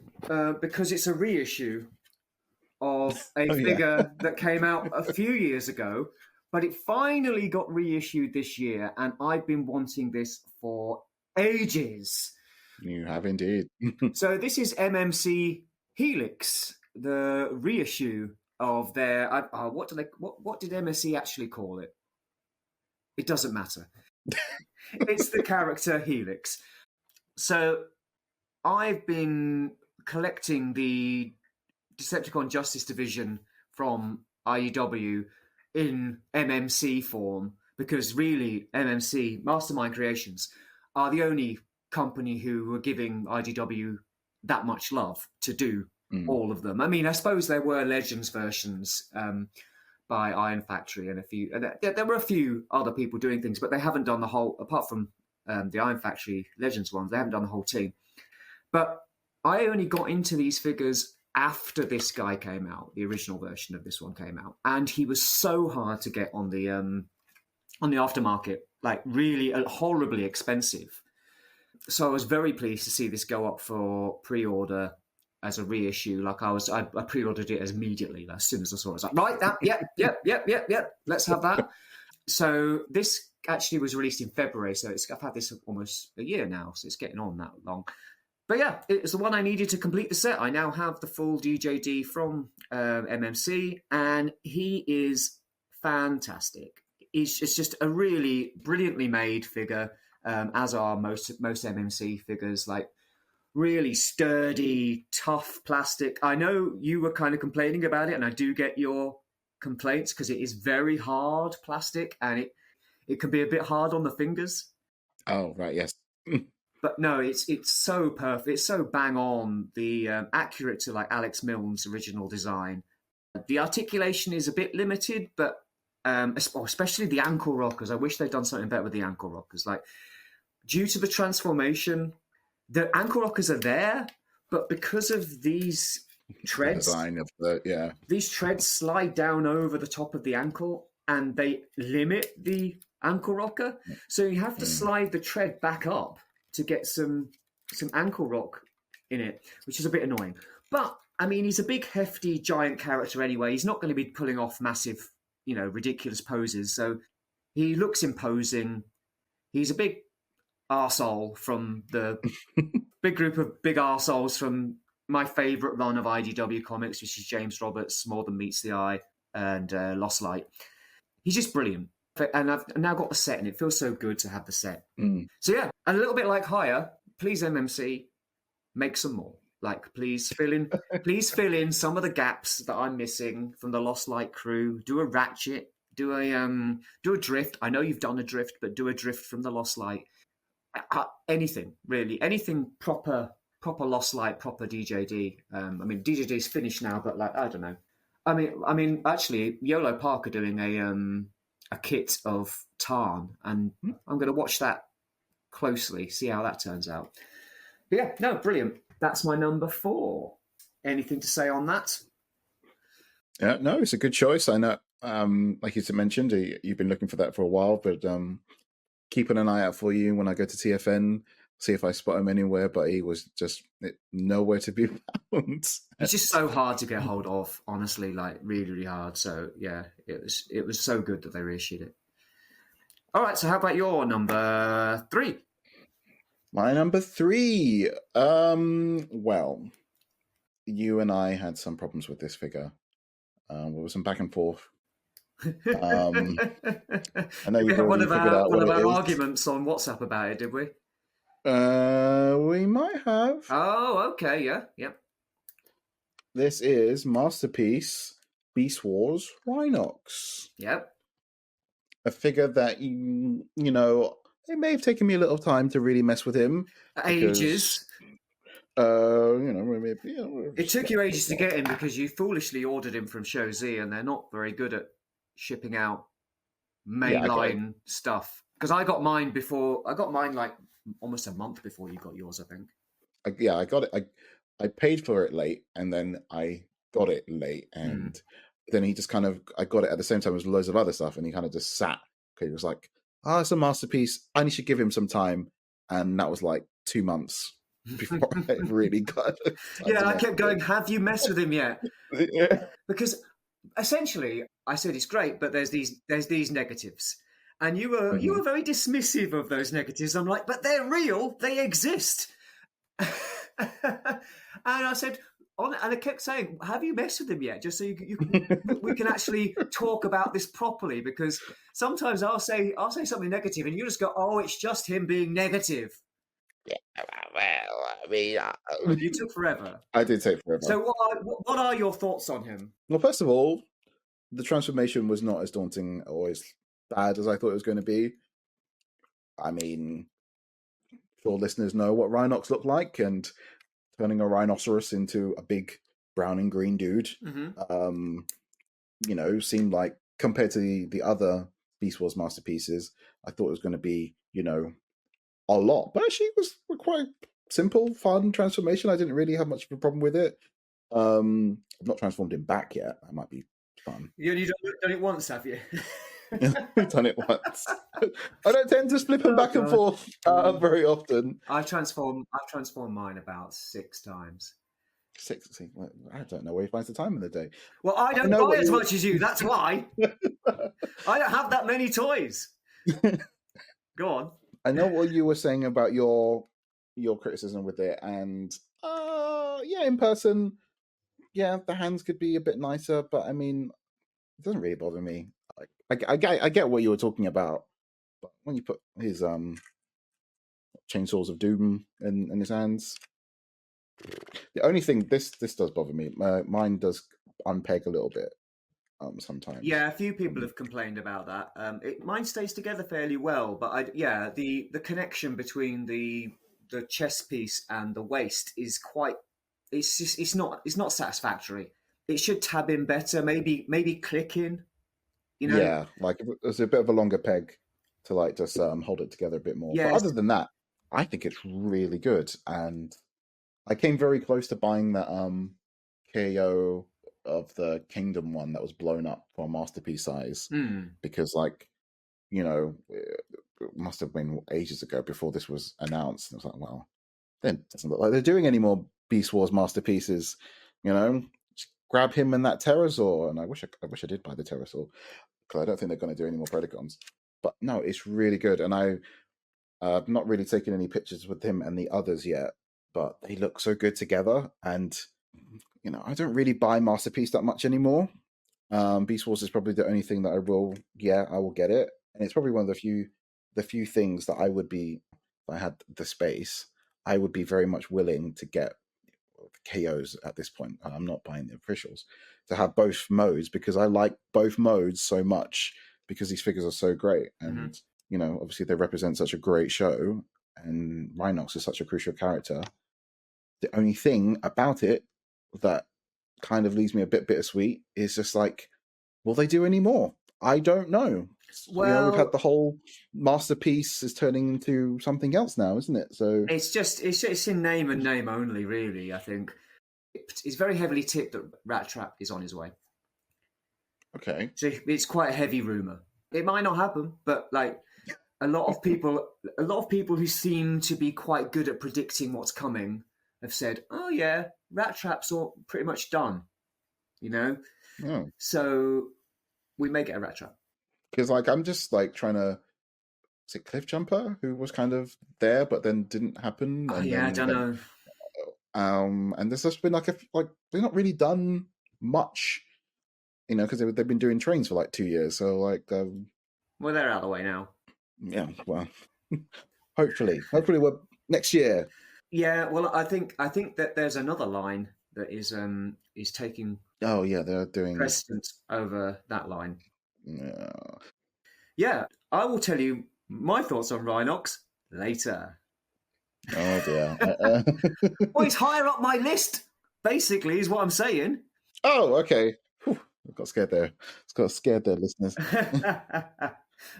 because it's a reissue of a figure that came out a few years ago, but it finally got reissued this year, and I've been wanting this for ages. You have indeed. So this is MMC Helix, the reissue of their. What did MSC actually call it? It doesn't matter. It's the character Helix. So I've been collecting the Decepticon Justice Division from IDW in MMC form because really MMC, Mastermind Creations, are the only company who were giving IDW that much love to do all of them. I mean, I suppose there were Legends versions by Iron Factory and there were a few other people doing things, but they haven't done the whole, apart from the Iron Factory Legends ones, they haven't done the whole team. But I only got into these figures after this guy came out, the original version of this one came out, and he was so hard to get on the aftermarket, like really horribly expensive. So I was very pleased to see this go up for pre-order as a reissue. Like I pre-ordered it immediately, like, as soon as I saw it. I was like, right, yep, let's have that. So this actually was released in February, so I've had this almost a year now, so it's getting on that long. But yeah, it's the one I needed to complete the set. I now have the full DJD from MMC, and he is fantastic. It's just a really brilliantly made figure, as are most MMC figures, like really sturdy, tough plastic. I know you were kind of complaining about it, and I do get your complaints because it is very hard plastic, and it can be a bit hard on the fingers. Oh, right, yes. But no, it's so perfect. It's so bang on. The accurate to like Alex Milne's original design. The articulation is a bit limited, but especially the ankle rockers. I wish they'd done something better with the ankle rockers. Like due to the transformation, the ankle rockers are there, but because of these treads, these treads slide down over the top of the ankle, and they limit the ankle rocker. So you have to slide the tread back up to get some ankle rock in it, which is a bit annoying. But, I mean, he's a big, hefty, giant character anyway. He's not going to be pulling off massive, ridiculous poses. So he looks imposing. He's a big arsehole from the big group of big arseholes from my favourite run of IDW comics, which is James Roberts' More Than Meets the Eye and Lost Light. He's just brilliant. And I've now got the set, and it feels so good to have the set. So yeah, a little bit like Hire, please MMC, make some more. Like, please fill in some of the gaps that I'm missing from the Lost Light crew. Do a Ratchet, do a Drift. I know you've done a Drift, but do a Drift from the Lost Light. Anything really, anything proper Lost Light, proper DJD. I mean, DJD's finished now, but like I don't know. I mean, actually, Yolo Park are doing a kit of Tarn, and I'm going to watch that closely, see how that turns out. But yeah, no, brilliant. That's my number 4. Anything to say on that? Yeah, no, it's a good choice. I know, like you mentioned, you've been looking for that for a while, but keeping an eye out for you when I go to TFN, see if I spot him anywhere, but he was just nowhere to be found. It's just so hard to get hold of, honestly, like really, really hard. So yeah, it was so good that they reissued it. All right, so how about your number 3? My number 3. Well, you and I had some problems with this figure. There was some back and forth. I know Did we you've have already figured out one what of it our is. arguments on WhatsApp about it, did we? We might have. Oh, okay, yeah. This is Masterpiece Beast Wars Rhinox. Yep. A figure that, it may have taken me a little time to really mess with him. Ages. It took you ages to get him because you foolishly ordered him from Show Z, and they're not very good at shipping out mainline stuff. Because I got mine like almost a month before you got yours, I think. I got it. I paid for it late, and then I got it late, and then he just I got it at the same time as loads of other stuff, and he kind of just sat. Okay, he was like, it's a masterpiece. I need to give him some time, and that was like 2 months before I really got it. Yeah, I kept going, have you messed with him yet? Yeah. Because essentially, I said it's great, but there's these negatives. And you were very dismissive of those negatives. I'm like, but they're real, they exist. And I said, and I kept saying, have you messed with him yet? Just so we can actually talk about this properly, because sometimes I'll say something negative and you just go, oh, it's just him being negative. Yeah, well, I mean, you took forever. I did take forever. So what are your thoughts on him? Well, first of all, the transformation was not as daunting or as bad as I thought it was going to be. I mean, sure, listeners know what Rhinox looked like, and turning a rhinoceros into a big brown and green dude, seemed like, compared to the other Beast Wars masterpieces, I thought it was going to be, a lot. But actually, it was quite simple, fun transformation. I didn't really have much of a problem with it. I've not transformed him back yet. That might be fun. You only done it once, have you? We've done it once. I don't tend to flip him back and forth very often. I've transformed mine about 6 times. 6? I don't know where he finds the time in the day. Well, I don't buy as much as you. That's why. I don't have that many toys. Go on. I know what you were saying about your criticism with it, and in person, the hands could be a bit nicer, but I mean, it doesn't really bother me. I get what you were talking about, but when you put his chainsaws of doom in his hands, the only thing this does bother me. Mine does unpeg a little bit sometimes. Yeah, a few people have complained about that. Mine stays together fairly well, but the connection between the chest piece and the waist is quite. It's not satisfactory. It should tab in better. Maybe click in. Yeah, like there's a bit of a longer peg to just hold it together a bit more. Yes. But other than that, I think it's really good, and I came very close to buying that KO of the Kingdom one that was blown up for masterpiece size, because it must have been ages ago before this was announced. And I was like, well, then it doesn't look like they're doing any more Beast Wars masterpieces. Just grab him and that pterosaur, and I wish I did buy the pterosaur, because I don't think they're going to do any more Predacons. But no, it's really good, and I've not really taken any pictures with him and the others yet, but they look so good together. And I don't really buy Masterpiece that much anymore. Beast Wars is probably the only thing that I will get it, and it's probably one of the few things that I would be, if I had the space, I would be very much willing to get KOs at this point. I'm not buying the officials, to have both modes, because I like both modes so much, because these figures are so great, and obviously they represent such a great show, and Rhinox is such a crucial character. The only thing about it that kind of leaves me a bit bittersweet is just like, will they do any more? I don't know. Well, we've had the whole masterpiece is turning into something else now, isn't it? So it's in name and name only, really. I think it's very heavily tipped that Rat Trap is on his way. Okay, so it's quite a heavy rumor. It might not happen, but a lot of people who seem to be quite good at predicting what's coming have said, "Oh yeah, Rat Trap's all pretty much done." So we may get a Rat Trap. Because I'm just trying to is it Cliff Jumper who was kind of there but then didn't happen, Oh, and yeah, I then don't know. and there's just been like they've not really done much, because they've been doing trains for like 2 years. So like, Well, they're out of the way now. yeah, well, hopefully we're next year. Yeah, well, I think that there's another line that is taking Oh yeah, they're doing. precedence over that line. Yeah. Yeah, I will tell you my thoughts on Rhinox later. Oh dear. Well, it's higher up my list, basically, is what I'm saying. Oh, okay. Whew, I got scared there. Got scared there, listeners.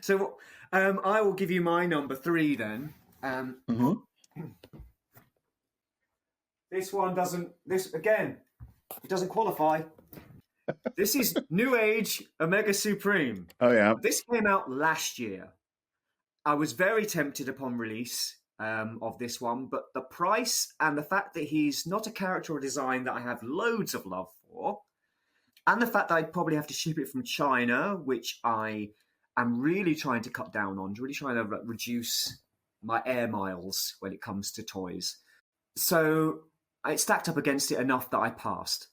So, I will give you my number 3 then. Mhm. This one doesn't. It doesn't qualify. This is New Age Omega Supreme. Oh yeah. This came out last year. I was very tempted upon release of this one, but the price and the fact that he's not a character or design that I have loads of love for, and the fact that I'd probably have to ship it from China, which I am really trying to cut down on, really trying to reduce my air miles when it comes to toys. So it stacked up against it enough that I passed.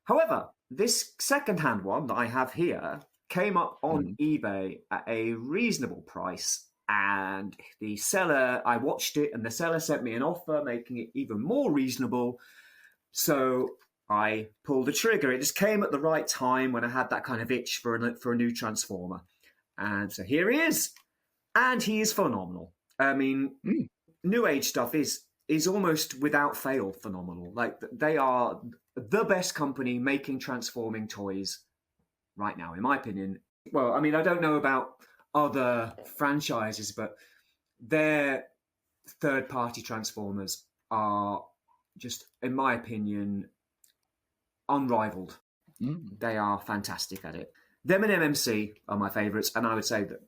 However, this second-hand one that I have here came up on eBay at a reasonable price, and the seller, I watched it, and the seller sent me an offer, making it even more reasonable. So I pulled the trigger. It just came at the right time when I had that kind of itch for a new Transformer. And so here he is. And he is phenomenal. I mean, New Age stuff is almost without fail phenomenal. Like, they are the best company making transforming toys right now, in my opinion. Well, I mean, I don't know about other franchises, but their third-party Transformers are just, in my opinion, unrivaled. They are fantastic at it. Them and MMC are my favourites, and I would say that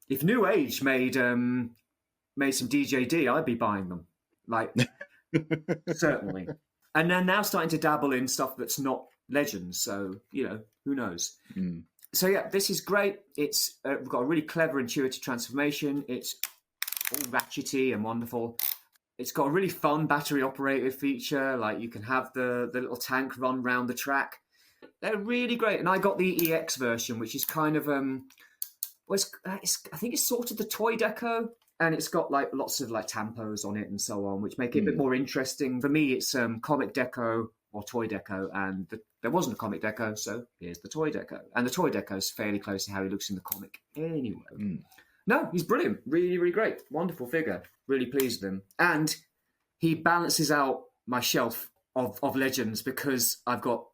if New Age made some DJD, I'd be buying them. Like, certainly. And they're now starting to dabble in stuff that's not Legends, so, who knows? So, yeah, this is great. It's got a really clever, intuitive transformation. It's all ratchety and wonderful. It's got a really fun battery-operated feature. Like, you can have the little tank run round the track. They're really great. And I got the EX version, which is kind of... I think it's sort of the toy deco, and it's got like lots of like tampos on it and so on, which make it a bit more interesting. For me, it's comic deco or toy deco, and there wasn't a comic deco, so here's the toy deco. And the toy deco is fairly close to how he looks in the comic anyway. No, he's brilliant. Really, really great. Wonderful figure. Really pleased with him. And he balances out my shelf of Legends because I've got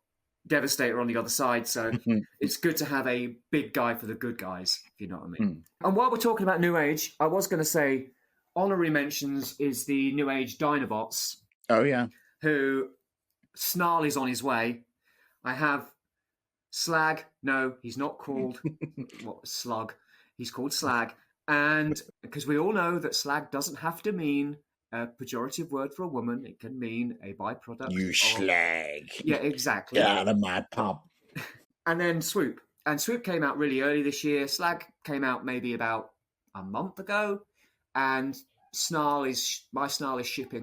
Devastator on the other side, so it's good to have a big guy for the good guys, if you know what I mean. And while we're talking about New Age, I was going to say Honorary Mentions is the New Age Dinobots. Oh, yeah. Who Snarl is on his way. I have Slag. No, he's not called Slug. He's called Slag. And because we all know that slag doesn't have to mean a pejorative word for a woman, it can mean a byproduct. You slag. Yeah, exactly. Get out of my pub. And then Swoop. And Swoop came out really early this year. Slag came out maybe about a month ago. And my Snarl is shipped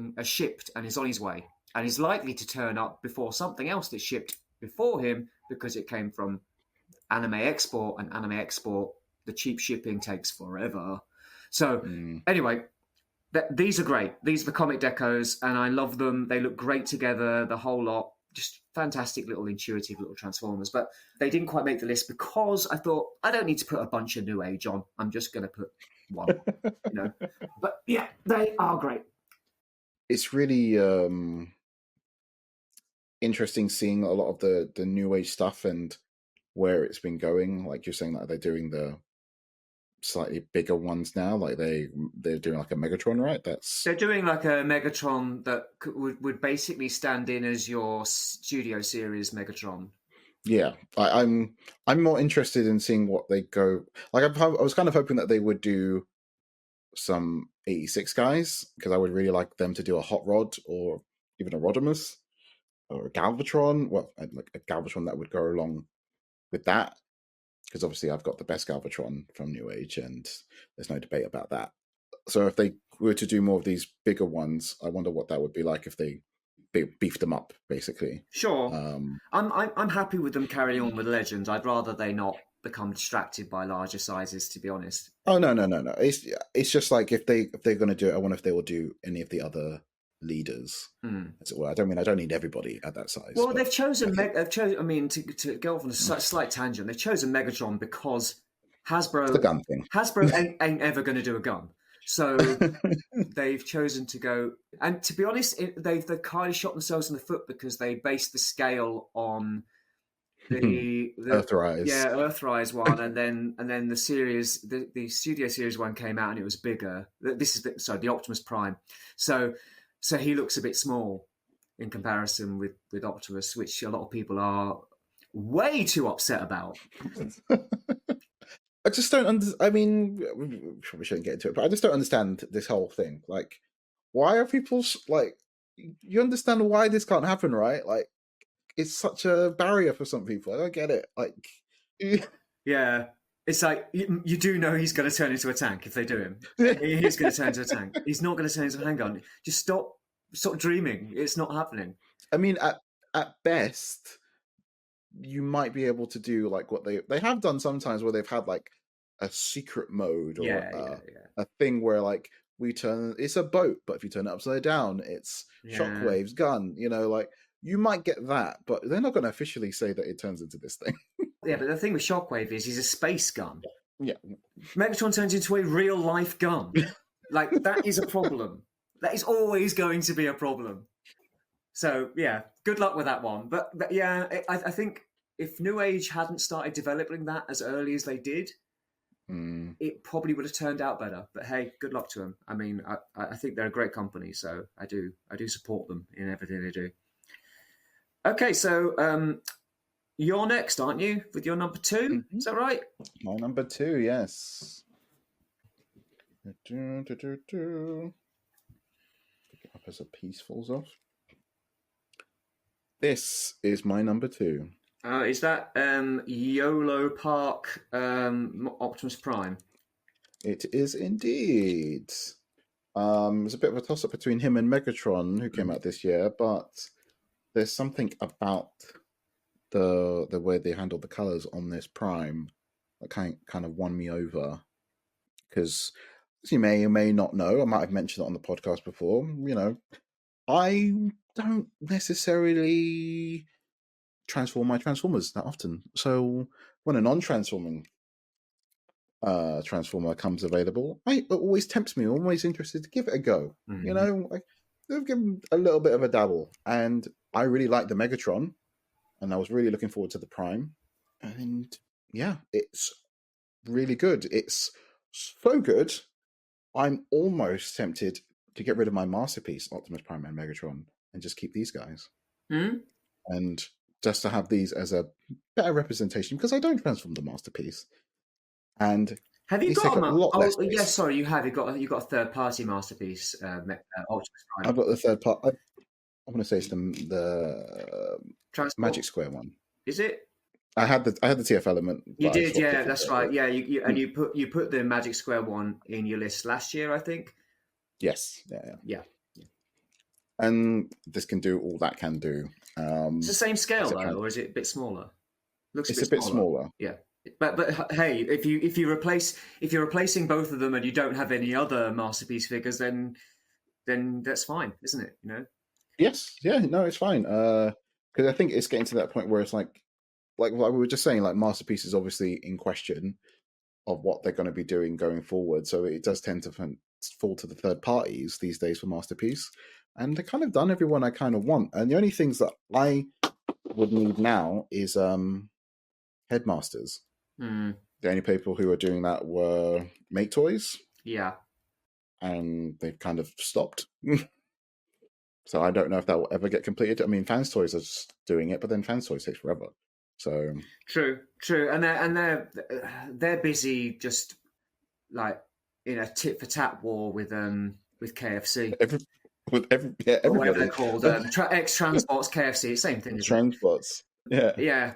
and is on his way. And is likely to turn up before something else that's shipped before him because it came from Anime Export. And Anime Export, the cheap shipping takes forever. So anyway, these are great. These are the comic decos, and I love them. They look great together, the whole lot. Just fantastic little intuitive little Transformers. But they didn't quite make the list because I thought, I don't need to put a bunch of New Age on. I'm just going to put one. But yeah, they are great. It's really interesting seeing a lot of the New Age stuff and where it's been going. Like you're saying that they're doing the slightly bigger ones now, like they're doing like a Megatron, right? They're doing like a Megatron that would basically stand in as your Studio Series Megatron. Yeah, I'm more interested in seeing what they go. Like I was kind of hoping that they would do some 86 guys, because I would really like them to do a Hot Rod or even a Rodimus or a Galvatron. Well, like a Galvatron that would go along with that. because obviously I've got the best Galvatron from New Age, and there's no debate about that. So if they were to do more of these bigger ones, I wonder what that would be like if they beefed them up, basically. Sure. I'm happy with them carrying on with Legends. I'd rather they not become distracted by larger sizes, to be honest. Oh no. It's just like if they're going to do it, I wonder if they will do any of the other leaders, as it were. I don't need everybody at that size. Well, they've chosen. I mean, to go off on a slight tangent, they've chosen Megatron because Hasbro. It's the gun thing. Hasbro ain't ever going to do a gun, so they've chosen to go. And to be honest, they've kind of shot themselves in the foot because they based the scale on the Earthrise. Yeah, Earthrise one, and then the series, the Studio Series one came out and it was bigger. This is the Optimus Prime. So he looks a bit small in comparison with Optimus, which a lot of people are way too upset about. I just don't I mean, we probably shouldn't get into it, but I just don't understand this whole thing. Like, why are people like? You understand why this can't happen, right? Like, it's such a barrier for some people. I don't get it. Like, yeah, it's like you do know he's going to turn into a tank if they do him. He's going to turn into a tank. He's not going to turn into a handgun. Just stop dreaming. It's not happening. I mean, at best, you might be able to do like what they have done sometimes, where they've had like a secret mode or a thing where like it's a boat, but if you turn it upside down, it's Shockwave's gun. Like you might get that, but they're not going to officially say that it turns into this thing. Yeah, but the thing with Shockwave is he's a space gun. Yeah, Megatron turns into a real life gun. Like that is a problem. That is always going to be a problem. So, yeah, good luck with that one. But yeah, I think if New Age hadn't started developing that as early as they did, it probably would have turned out better. But hey, good luck to them. I mean, I think they're a great company, so I do support them in everything they do. Okay, so you're next, aren't you, with your number 2? Mm-hmm. Is that right? My number 2, yes. Pick it up as a piece falls off. This is my number 2. Is that YOLO Park Optimus Prime? It is indeed. It's a bit of a toss-up between him and Megatron, who came out this year, but there's something about the way they handled the colors on this Prime that kind of won me over. Because, as you may or may not know, I might have mentioned it on the podcast before, I don't necessarily transform my Transformers that often. So when a non-transforming Transformer comes available, it always tempts me. I'm always interested to give it a go. Mm-hmm. They've given a little bit of a dabble, and I really like the Megatron, and I was really looking forward to the Prime. And yeah, it's really good. It's so good, I'm almost tempted to get rid of my Masterpiece, Optimus Prime and Megatron, and just keep these guys. And just to have these as a better representation, because I don't transform the Masterpiece. And have you got a yes, sorry, you have. You got a third party Masterpiece, Optimus Prime. I've got the third part. I want to say it's the Magic Square one. Is it? I had the TF element. You did, yeah, that's right. Yeah, you put the Magic Square one in your list last year, I think. Yes. Yeah. And this can do all that can do. It's the same scale though, or is it a bit smaller? It's a bit smaller. Yeah. But hey, if you're replacing both of them and you don't have any other Masterpiece figures, then that's fine, isn't it? Yes. Yeah. No, it's fine. Because I think it's getting to that point where it's like we were just saying, like Masterpiece is obviously in question of what they're going to be doing going forward. So it does tend to fall to the third parties these days for Masterpiece, and they kind of done everyone I kind of want. And the only things that I would need now is Headmasters. The only people who were doing that were Make Toys. Yeah. And they've kind of stopped. So I don't know if that will ever get completed. I mean, Fans Toys are just doing it, but then Fans Toys takes forever. So true, and they're busy just like in a tit for tat war with KFC. Everybody. Whatever they're called, ex Transports KFC, same thing. Transports. Yeah.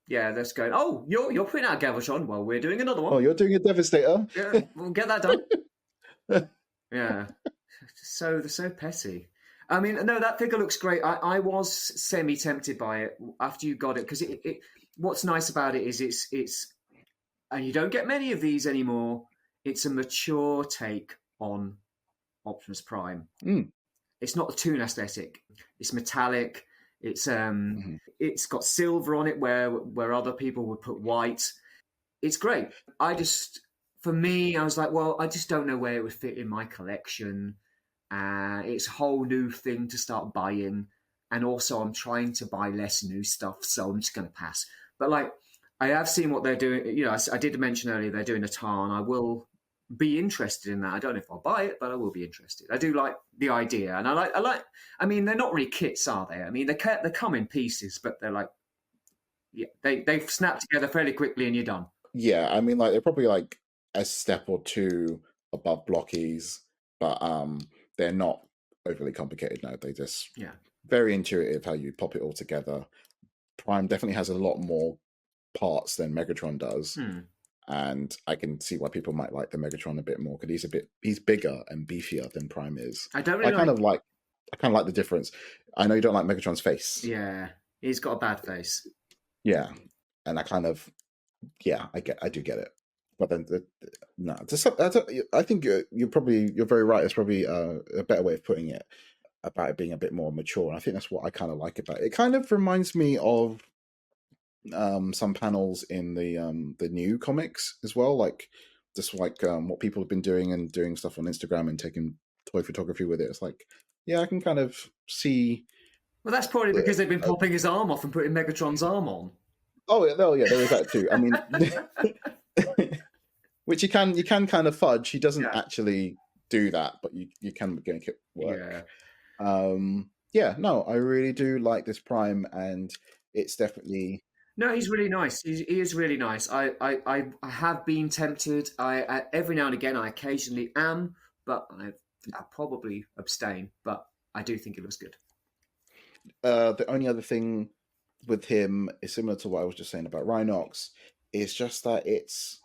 Yeah, that's going. Oh, you're putting out a Galvatron. Well, we're doing another one. Oh, you're doing a Devastator. Yeah, we'll get that done. Yeah, they're so petty. I mean, no, that figure looks great. I was semi tempted by it after you got it because what's nice about it is it's and you don't get many of these anymore. It's a mature take on Optimus Prime. Mm. It's not the toon aesthetic. It's metallic. Mhm. It's got silver on it where other people would put white. It's great. For me, I was like, well, I just don't know where it would fit in my collection. It's a whole new thing to start buying. And also, I'm trying to buy less new stuff, so I'm just going to pass. But like, I have seen what they're doing. You know, I did mention earlier they're doing a Tarn. I will be interested in that. I don't know if I'll buy it, but I will be interested. I do like the idea, and I like. I mean, they're not really kits, are they? I mean, they come in pieces, but they're like, yeah, they snap together fairly quickly, and you're done. Yeah, I mean, like they're probably like a step or two above blockies, but they're not overly complicated. No, they just very intuitive how you pop it all together. Prime definitely has a lot more parts than Megatron does, and I can see why people might like the Megatron a bit more because he's bigger and beefier than Prime is. I don't really. I kind of like the difference. I know you don't like Megatron's face. Yeah, he's got a bad face. Yeah, and I kind of I do get it. But then no, I think you're very right. It's probably a better way of putting it about it being a bit more mature, and I think that's what I kind of like about it. It kind of reminds me of some panels in the new comics as well, like just like what people have been doing and doing stuff on Instagram and taking toy photography with it. It's like, yeah, I can kind of see. Well, that's probably because they've been popping his arm off and putting Megatron's arm on. Oh yeah, there is that too. I mean, which you can kind of fudge. He doesn't actually do that, but you can make it work. Yeah. No, I really do like this Prime, and it's definitely. No, he's really nice. He is really nice. I have been tempted. I every now and again I occasionally am, but I probably abstain. But I do think it looks good. The only other thing with him is similar to what I was just saying about Rhinox. It's just that it's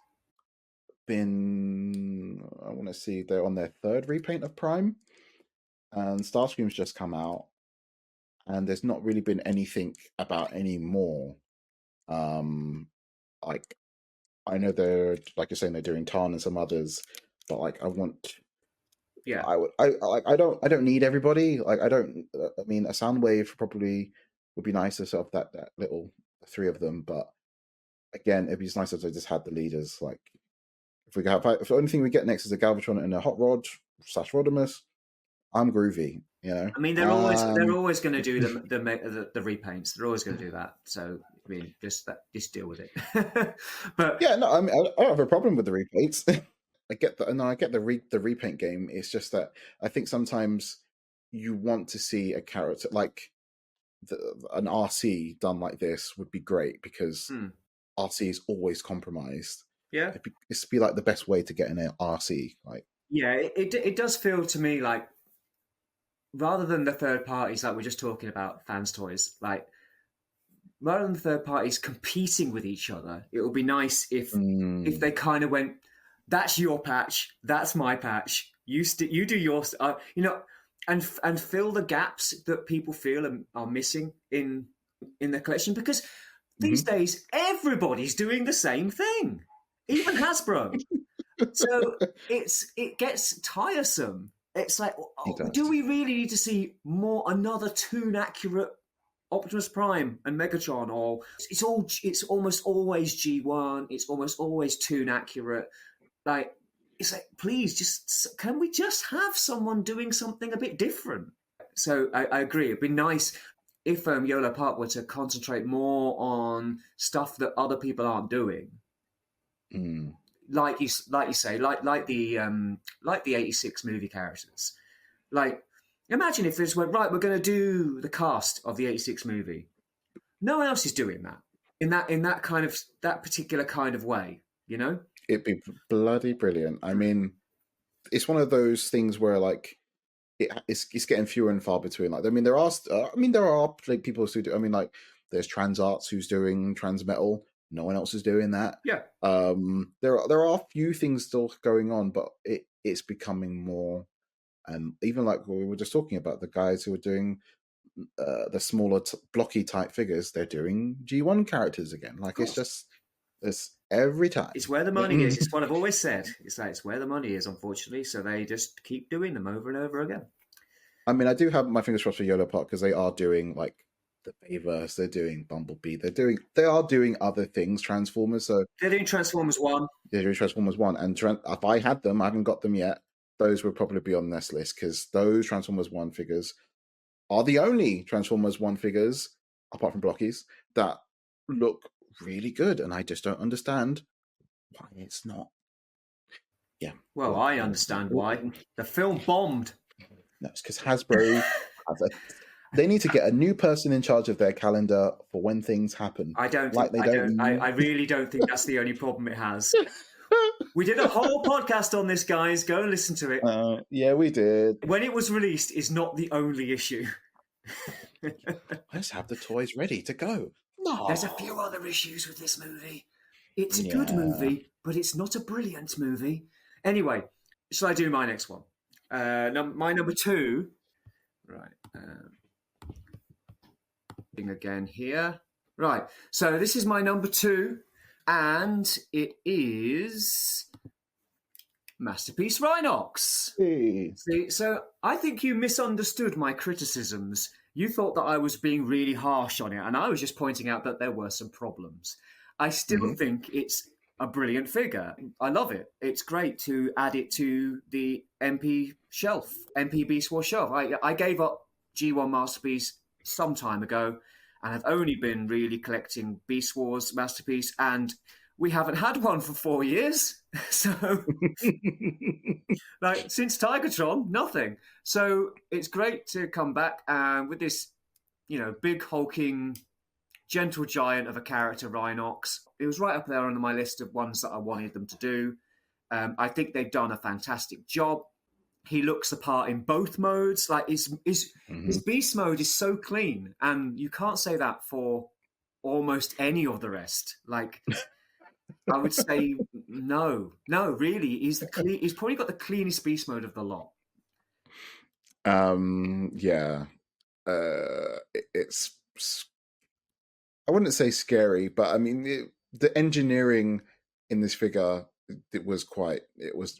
been, I want to see, they're on their third repaint of Prime, and Starscream's just come out, and there's not really been anything about any more. Like I know they're, like you're saying, they're doing Tarn and some others, but like I want. Yeah, I don't need everybody. Like I mean, a Soundwave probably would be nicer to have that little three of them, but again, it'd be nicer if they just had the leaders. Like if the only thing we get next is a Galvatron and a Hot Rod / Rodimus, I'm groovy. You know, I mean, they're always going to do the repaints. They're always going to do that. So I mean, just deal with it. But yeah, no, I mean, I don't have a problem with the repaints. I get that, and I get the repaint game. It's just that I think sometimes you want to see a character like an RC done like this would be great because RC is always compromised. Yeah, it's be like the best way to get an RC. Like, yeah, it does feel to me like rather than the third parties like we're just talking about fans toys, like rather than the third parties competing with each other, it would be nice if they kind of went, that's your patch, that's my patch, you do your you know, and fill the gaps that people feel are missing in the collection, because these days everybody's doing the same thing, even Hasbro. So it gets tiresome. It's like, do we really need to see another toon accurate Optimus Prime and Megatron? Or it's almost always G1. It's almost always toon accurate. Like, it's like, please, can we just have someone doing something a bit different? So I agree. It'd be nice if YOLO Park were to concentrate more on stuff that other people aren't doing. Like you say, like the 86 movie characters. Like, imagine if this went, right, we're going to do the cast of the 86 movie. No one else is doing that in that particular kind of way, you know? It'd be bloody brilliant. I mean, it's one of those things where like it's getting fewer and far between. Like, I mean, there are like, people who do. I mean, like, there's Trans Arts who's doing trans metal. No one else is doing that. Yeah. There are a few things still going on, but it's becoming more. Even like we were just talking about, the guys who are doing the smaller blocky type figures, they're doing G1 characters again. Like, it's every time. It's where the money is. It's what I've always said. It's where the money is, unfortunately. So they just keep doing them over and over again. I mean, I do have my fingers crossed for YOLO Park, because they are doing like the Bayverse, they're doing Bumblebee, they are doing other things, Transformers. So they're doing Transformers 1. They're doing Transformers 1, and if I had them, I haven't got them yet. Those would probably be on this list, because those Transformers 1 figures are the only Transformers 1 figures, apart from Blockies, that look really good, and I just don't understand why it's not. Yeah. Well, I understand why. The film bombed. No, it's because Hasbro they need to get a new person in charge of their calendar for when things happen. I really don't think that's the only problem it has. We did a whole podcast on this, guys. Go and listen to it. Yeah, we did. When it was released is not the only issue. Let's have the toys ready to go. No. There's a few other issues with this movie. It's a good movie, but it's not a brilliant movie. Anyway, shall I do my next one? My number 2. Right. Again here. Right. So this is my number 2, and it is Masterpiece Rhinox. Hey. See, so I think you misunderstood my criticisms. You thought that I was being really harsh on it, and I was just pointing out that there were some problems. I still think it's a brilliant figure. I love it. It's great to add it to the MP Beast Wars shelf. I gave up G1 Masterpiece some time ago, and I've only been really collecting Beast Wars Masterpiece, and we haven't had one for 4 years. So, like, since Tigatron, nothing. So it's great to come back with this, big hulking, gentle giant of a character, Rhinox. It was right up there on my list of ones that I wanted them to do. I think they've done a fantastic job. He looks the part in both modes. Like, his beast mode is so clean, and you can't say that for almost any of the rest. Like, I would say no, really. He's probably got the cleanest beast mode of the lot. Yeah. It's, I wouldn't say scary, but I mean, the engineering in this figure, it was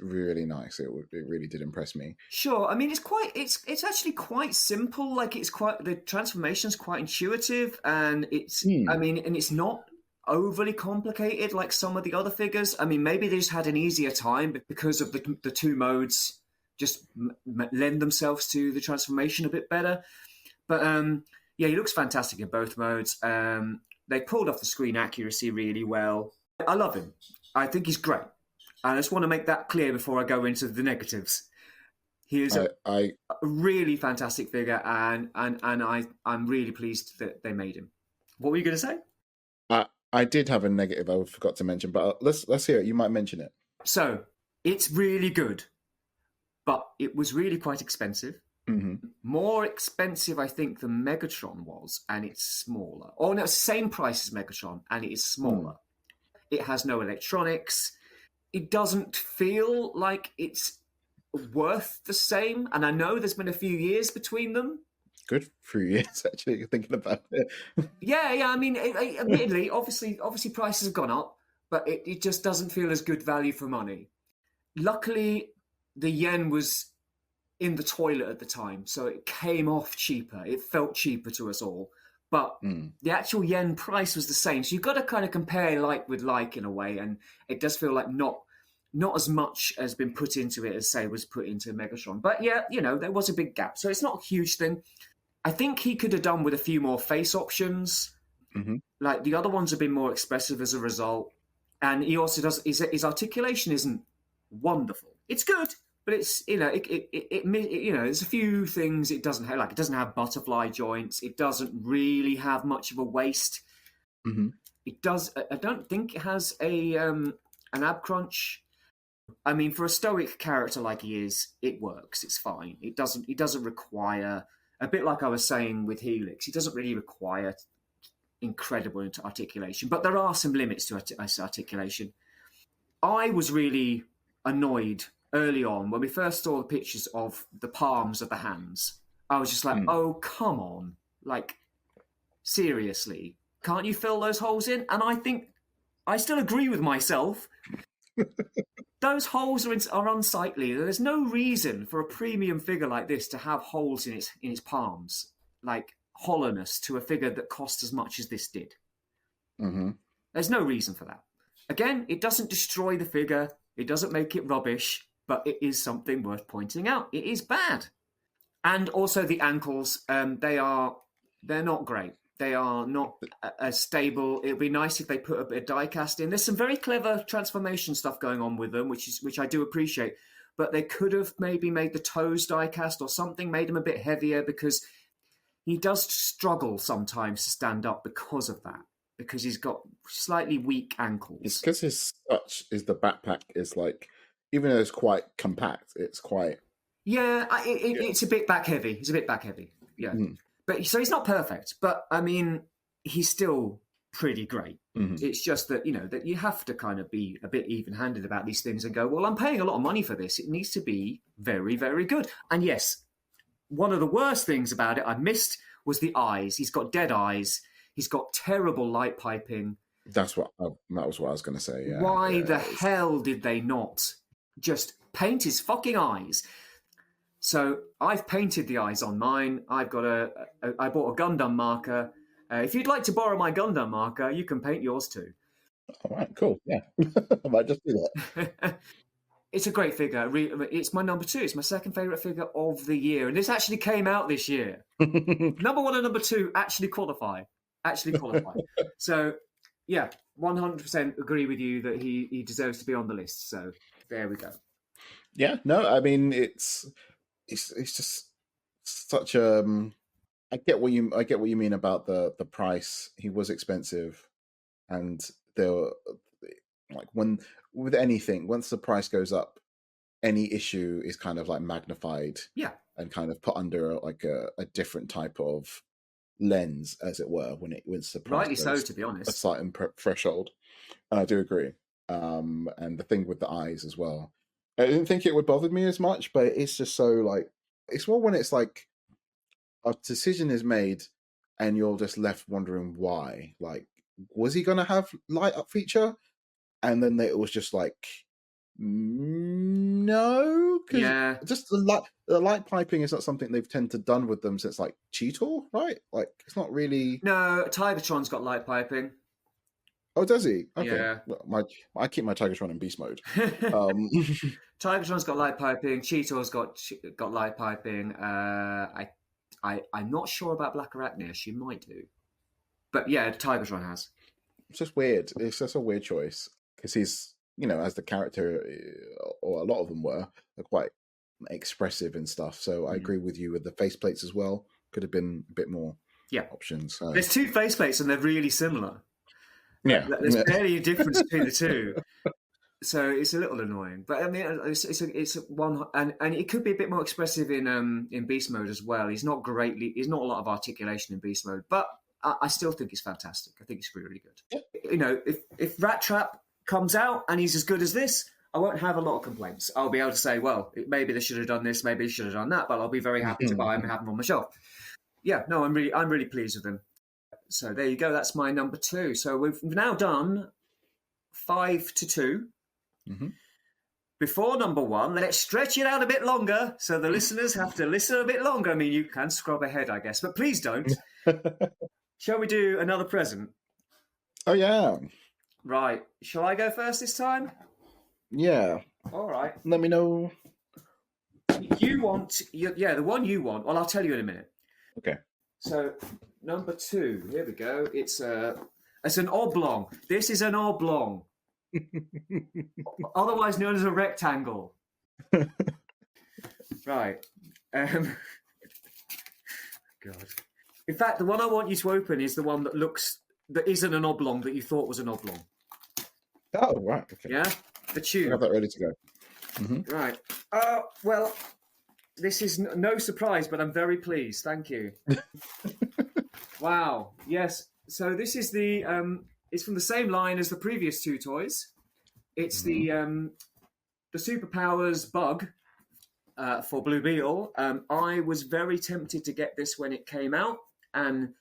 really nice. It really did impress me. Sure. I mean, it's actually quite simple. Like, the transformation's quite intuitive, and it's not overly complicated like some of the other figures. I mean, maybe they just had an easier time because of the two modes just lend themselves to the transformation a bit better. But he looks fantastic in both modes. They pulled off the screen accuracy really well. I love him. I think he's great. I just want to make that clear before I go into the negatives. He is a really fantastic figure, and I'm really pleased that they made him. What were you going to say? I did have a negative I forgot to mention, but let's hear it. You might mention it. So, it's really good, but it was really quite expensive. Mm-hmm. More expensive, I think, than Megatron was, and it's smaller. Oh, no, same price as Megatron, and it is smaller. It has no electronics. It doesn't feel like it's worth the same, and I know there's been a few years between them. Good 3 years, actually, thinking about it. Yeah. I mean, admittedly, obviously, prices have gone up, but it just doesn't feel as good value for money. Luckily, the yen was in the toilet at the time, so it came off cheaper. It felt cheaper to us all, but the actual yen price was the same. So you've got to kind of compare like with like in a way, and it does feel like not as much has been put into it as, say, was put into Megatron. But yeah, there was a big gap, so it's not a huge thing. I think he could have done with a few more face options. Mm-hmm. Like, the other ones have been more expressive as a result, and he also does. His articulation isn't wonderful. It's good, but it's there's a few things it doesn't have. Like, it doesn't have butterfly joints. It doesn't really have much of a waist. Mm-hmm. It does. I don't think it has an ab crunch. I mean, for a stoic character like he is, it works. It's fine. It doesn't require, a bit like I was saying with Helix, he doesn't really require incredible articulation, but there are some limits to articulation. I was really annoyed early on when we first saw the pictures of the palms of the hands. I was just like, oh, come on. Like, seriously, can't you fill those holes in? And I think I still agree with myself. Those holes are unsightly. There's no reason for a premium figure like this to have holes in its palms, like hollowness to a figure that cost as much as this did. Mm-hmm. There's no reason for that. Again, it doesn't destroy the figure. It doesn't make it rubbish, but it is something worth pointing out. It is bad. And also the ankles, they're not great. They are not as stable. It would be nice if they put a bit of die cast in. There's some very clever transformation stuff going on with them, which I do appreciate. But they could have maybe made the toes die cast or something, made them a bit heavier, because he does struggle sometimes to stand up because of that, because he's got slightly weak ankles. It's because the backpack is like, even though it's quite compact, it's quite... Yeah, it's a bit back heavy. It's a bit back heavy, yeah. But so he's not perfect, but I mean, he's still pretty great. It's just that, that you have to kind of be a bit even-handed about these things and go, well, I'm paying a lot of money for this. It needs to be very, very good. And yes, one of the worst things about it I missed was the eyes. He's got dead eyes. He's got terrible light piping. That was what I was going to say, yeah. Why the hell did they not just paint his fucking eyes? So I've painted the eyes on mine. I bought a Gundam marker. If you'd like to borrow my Gundam marker, you can paint yours too. All right, cool. Yeah, I might just do that. It's a great figure. It's my number 2. It's my second favourite figure of the year. And this actually came out this year. Number 1 and number 2 actually qualify. So, yeah, 100% agree with you that he deserves to be on the list. So there we go. Yeah, no, I mean, it's just such a... I get what you mean about the price. He was expensive, and there were, like, when with anything, once the price goes up, any issue is kind of like magnified, and kind of put under a different type of lens, as it were, when the price rightly so, to be honest, a certain threshold. And I do agree. And the thing with the eyes as well, I didn't think it would bother me as much, but it's just so, like, it's more when it's like a decision is made and you're just left wondering why. Like, was he going to have light up feature? And then it was just like, no. Yeah. Just the light piping is not something they've tended to done with them since, like, Cheetor, right? Like, it's not really... No, Tigertron's got light piping. Oh, does he? Okay. Yeah. Well, I keep my Tigertron in beast mode. Tigertron's got light piping. Cheetor's got light piping. I'm not sure about Black Arachnia. She might do. But yeah, Tigertron has. It's just weird. It's just a weird choice. Because he's, as the character, or a lot of them were, they're quite expressive and stuff. So I agree with you with the faceplates as well. Could have been a bit more options. So. There's 2 faceplates and they're really similar. Yeah. There's barely a difference between the 2. So it's a little annoying, but I mean, it's one, and it could be a bit more expressive in beast mode as well. He's not a lot of articulation in beast mode, but I still think it's fantastic. I think it's really, really good. Yeah. If Rat Trap comes out and he's as good as this, I won't have a lot of complaints. I'll be able to say, well, maybe they should have done this, maybe they should have done that, but I'll be very happy to buy him and have him on my shelf. Yeah, no, I'm really pleased with him. So there you go. That's my number 2. So we've now done 5 to 2. Mm-hmm. Before number 1, let's stretch it out a bit longer so the listeners have to listen a bit longer. I mean, you can scrub ahead, I guess, but please don't. Shall we do another present? Oh, yeah. Right. Shall I go first this time? Yeah. All right. Let me know. The one you want. Well, I'll tell you in a minute. Okay. So, number 2. Here we go. It's an oblong. This is an oblong. Otherwise known as a rectangle. Right. God. In fact, the one I want you to open is the one that isn't an oblong that you thought was an oblong. Oh, right. Okay. Yeah? The tube. I have that ready to go. Right. Well, this is no surprise, but I'm very pleased. Thank you. Wow. Yes. So this is it's from the same line as the previous two toys. It's the Superpowers bug for Blue Beetle. I was very tempted to get this when it came out, and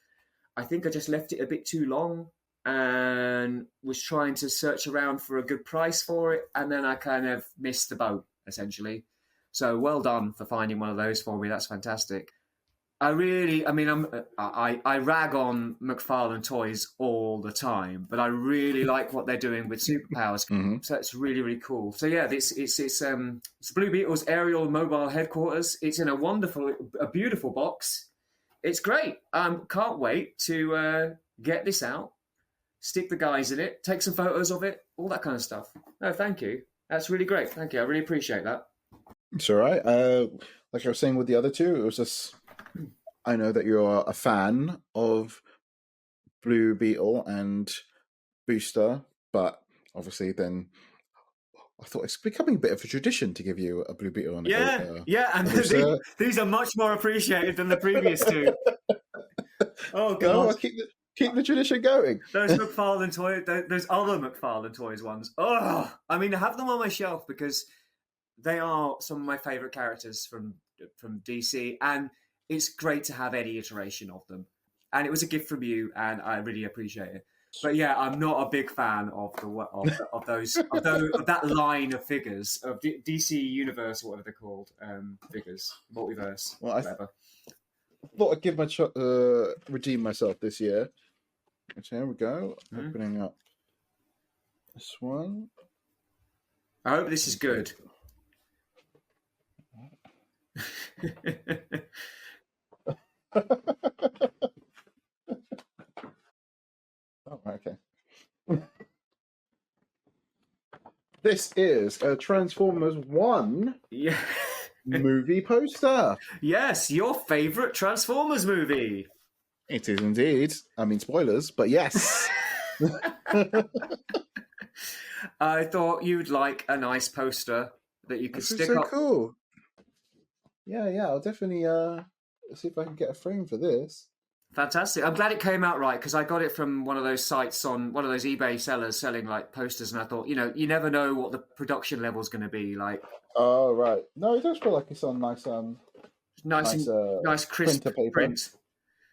I think I just left it a bit too long and was trying to search around for a good price for it, and then I kind of missed the boat, essentially. So well done for finding one of those for me. That's fantastic. I rag on McFarlane Toys all the time, but I really like what they're doing with Superpowers. So it's really, really cool. So yeah, it's Blue Beetle's aerial mobile headquarters. It's in a beautiful box. It's great. Can't wait to get this out, stick the guys in it, take some photos of it, all that kind of stuff. No, thank you. That's really great. Thank you. I really appreciate that. It's all right. Like I was saying with the other two, it was just, I know that you're a fan of Blue Beetle and Booster, but obviously then I thought it's becoming a bit of a tradition to give you a Blue Beetle and and these are much more appreciated than the previous two. Oh god! No, keep the tradition going. Those McFarlane toys, those other McFarlane Toys ones. Oh, I mean, I have them on my shelf because they are some of my favourite characters from DC, and it's great to have any iteration of them. And it was a gift from you, and I really appreciate it. But yeah, I'm not a big fan of that line of figures of DC Universe, whatever they're called, figures, multiverse, whatever. I thought I'd give redeem myself this year. So here we go. Opening up this one. I hope this is good. Oh, okay. This is a Transformers 1 movie poster. Yes, your favourite Transformers movie. It is indeed. I mean, spoilers, but yes. I thought you'd like a nice poster that you could stick so up. Cool. Yeah, I'll definitely see if I can get a frame for this. Fantastic. I'm glad it came out right, because I got it from one of those sites on one of those eBay sellers selling like posters, and I thought, you never know what the production level is going to be like. Oh, right. No, it does feel like it's on nice crisp print.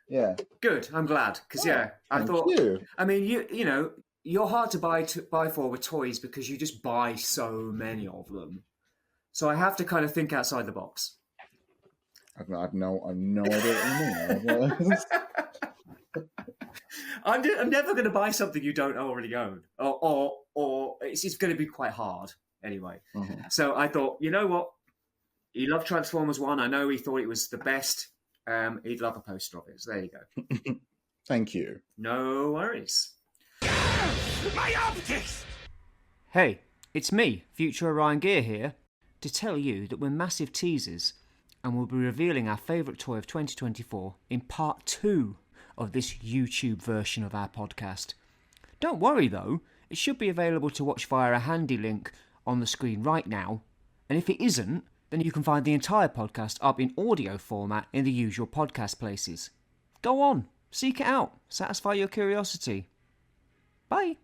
Yeah. Good. I'm glad, because I thought. I mean, you're hard to buy for with toys because you just buy so many of them. So I have to kind of think outside the box. I've no idea what you mean. I'm never going to buy something you don't already own, or it's going to be quite hard anyway. So I thought, you know what? He loved Transformers 1. I know he thought it was the best. He'd love a poster of it. So there you go. Thank you. No worries. My optics! Hey, it's me, future Orion Ghia here, to tell you that we're massive teasers, and we'll be revealing our favourite toy of 2024 in part 2 of this YouTube version of our podcast. Don't worry though, it should be available to watch via a handy link on the screen right now, and if it isn't, then you can find the entire podcast up in audio format in the usual podcast places. Go on, seek it out, satisfy your curiosity. Bye!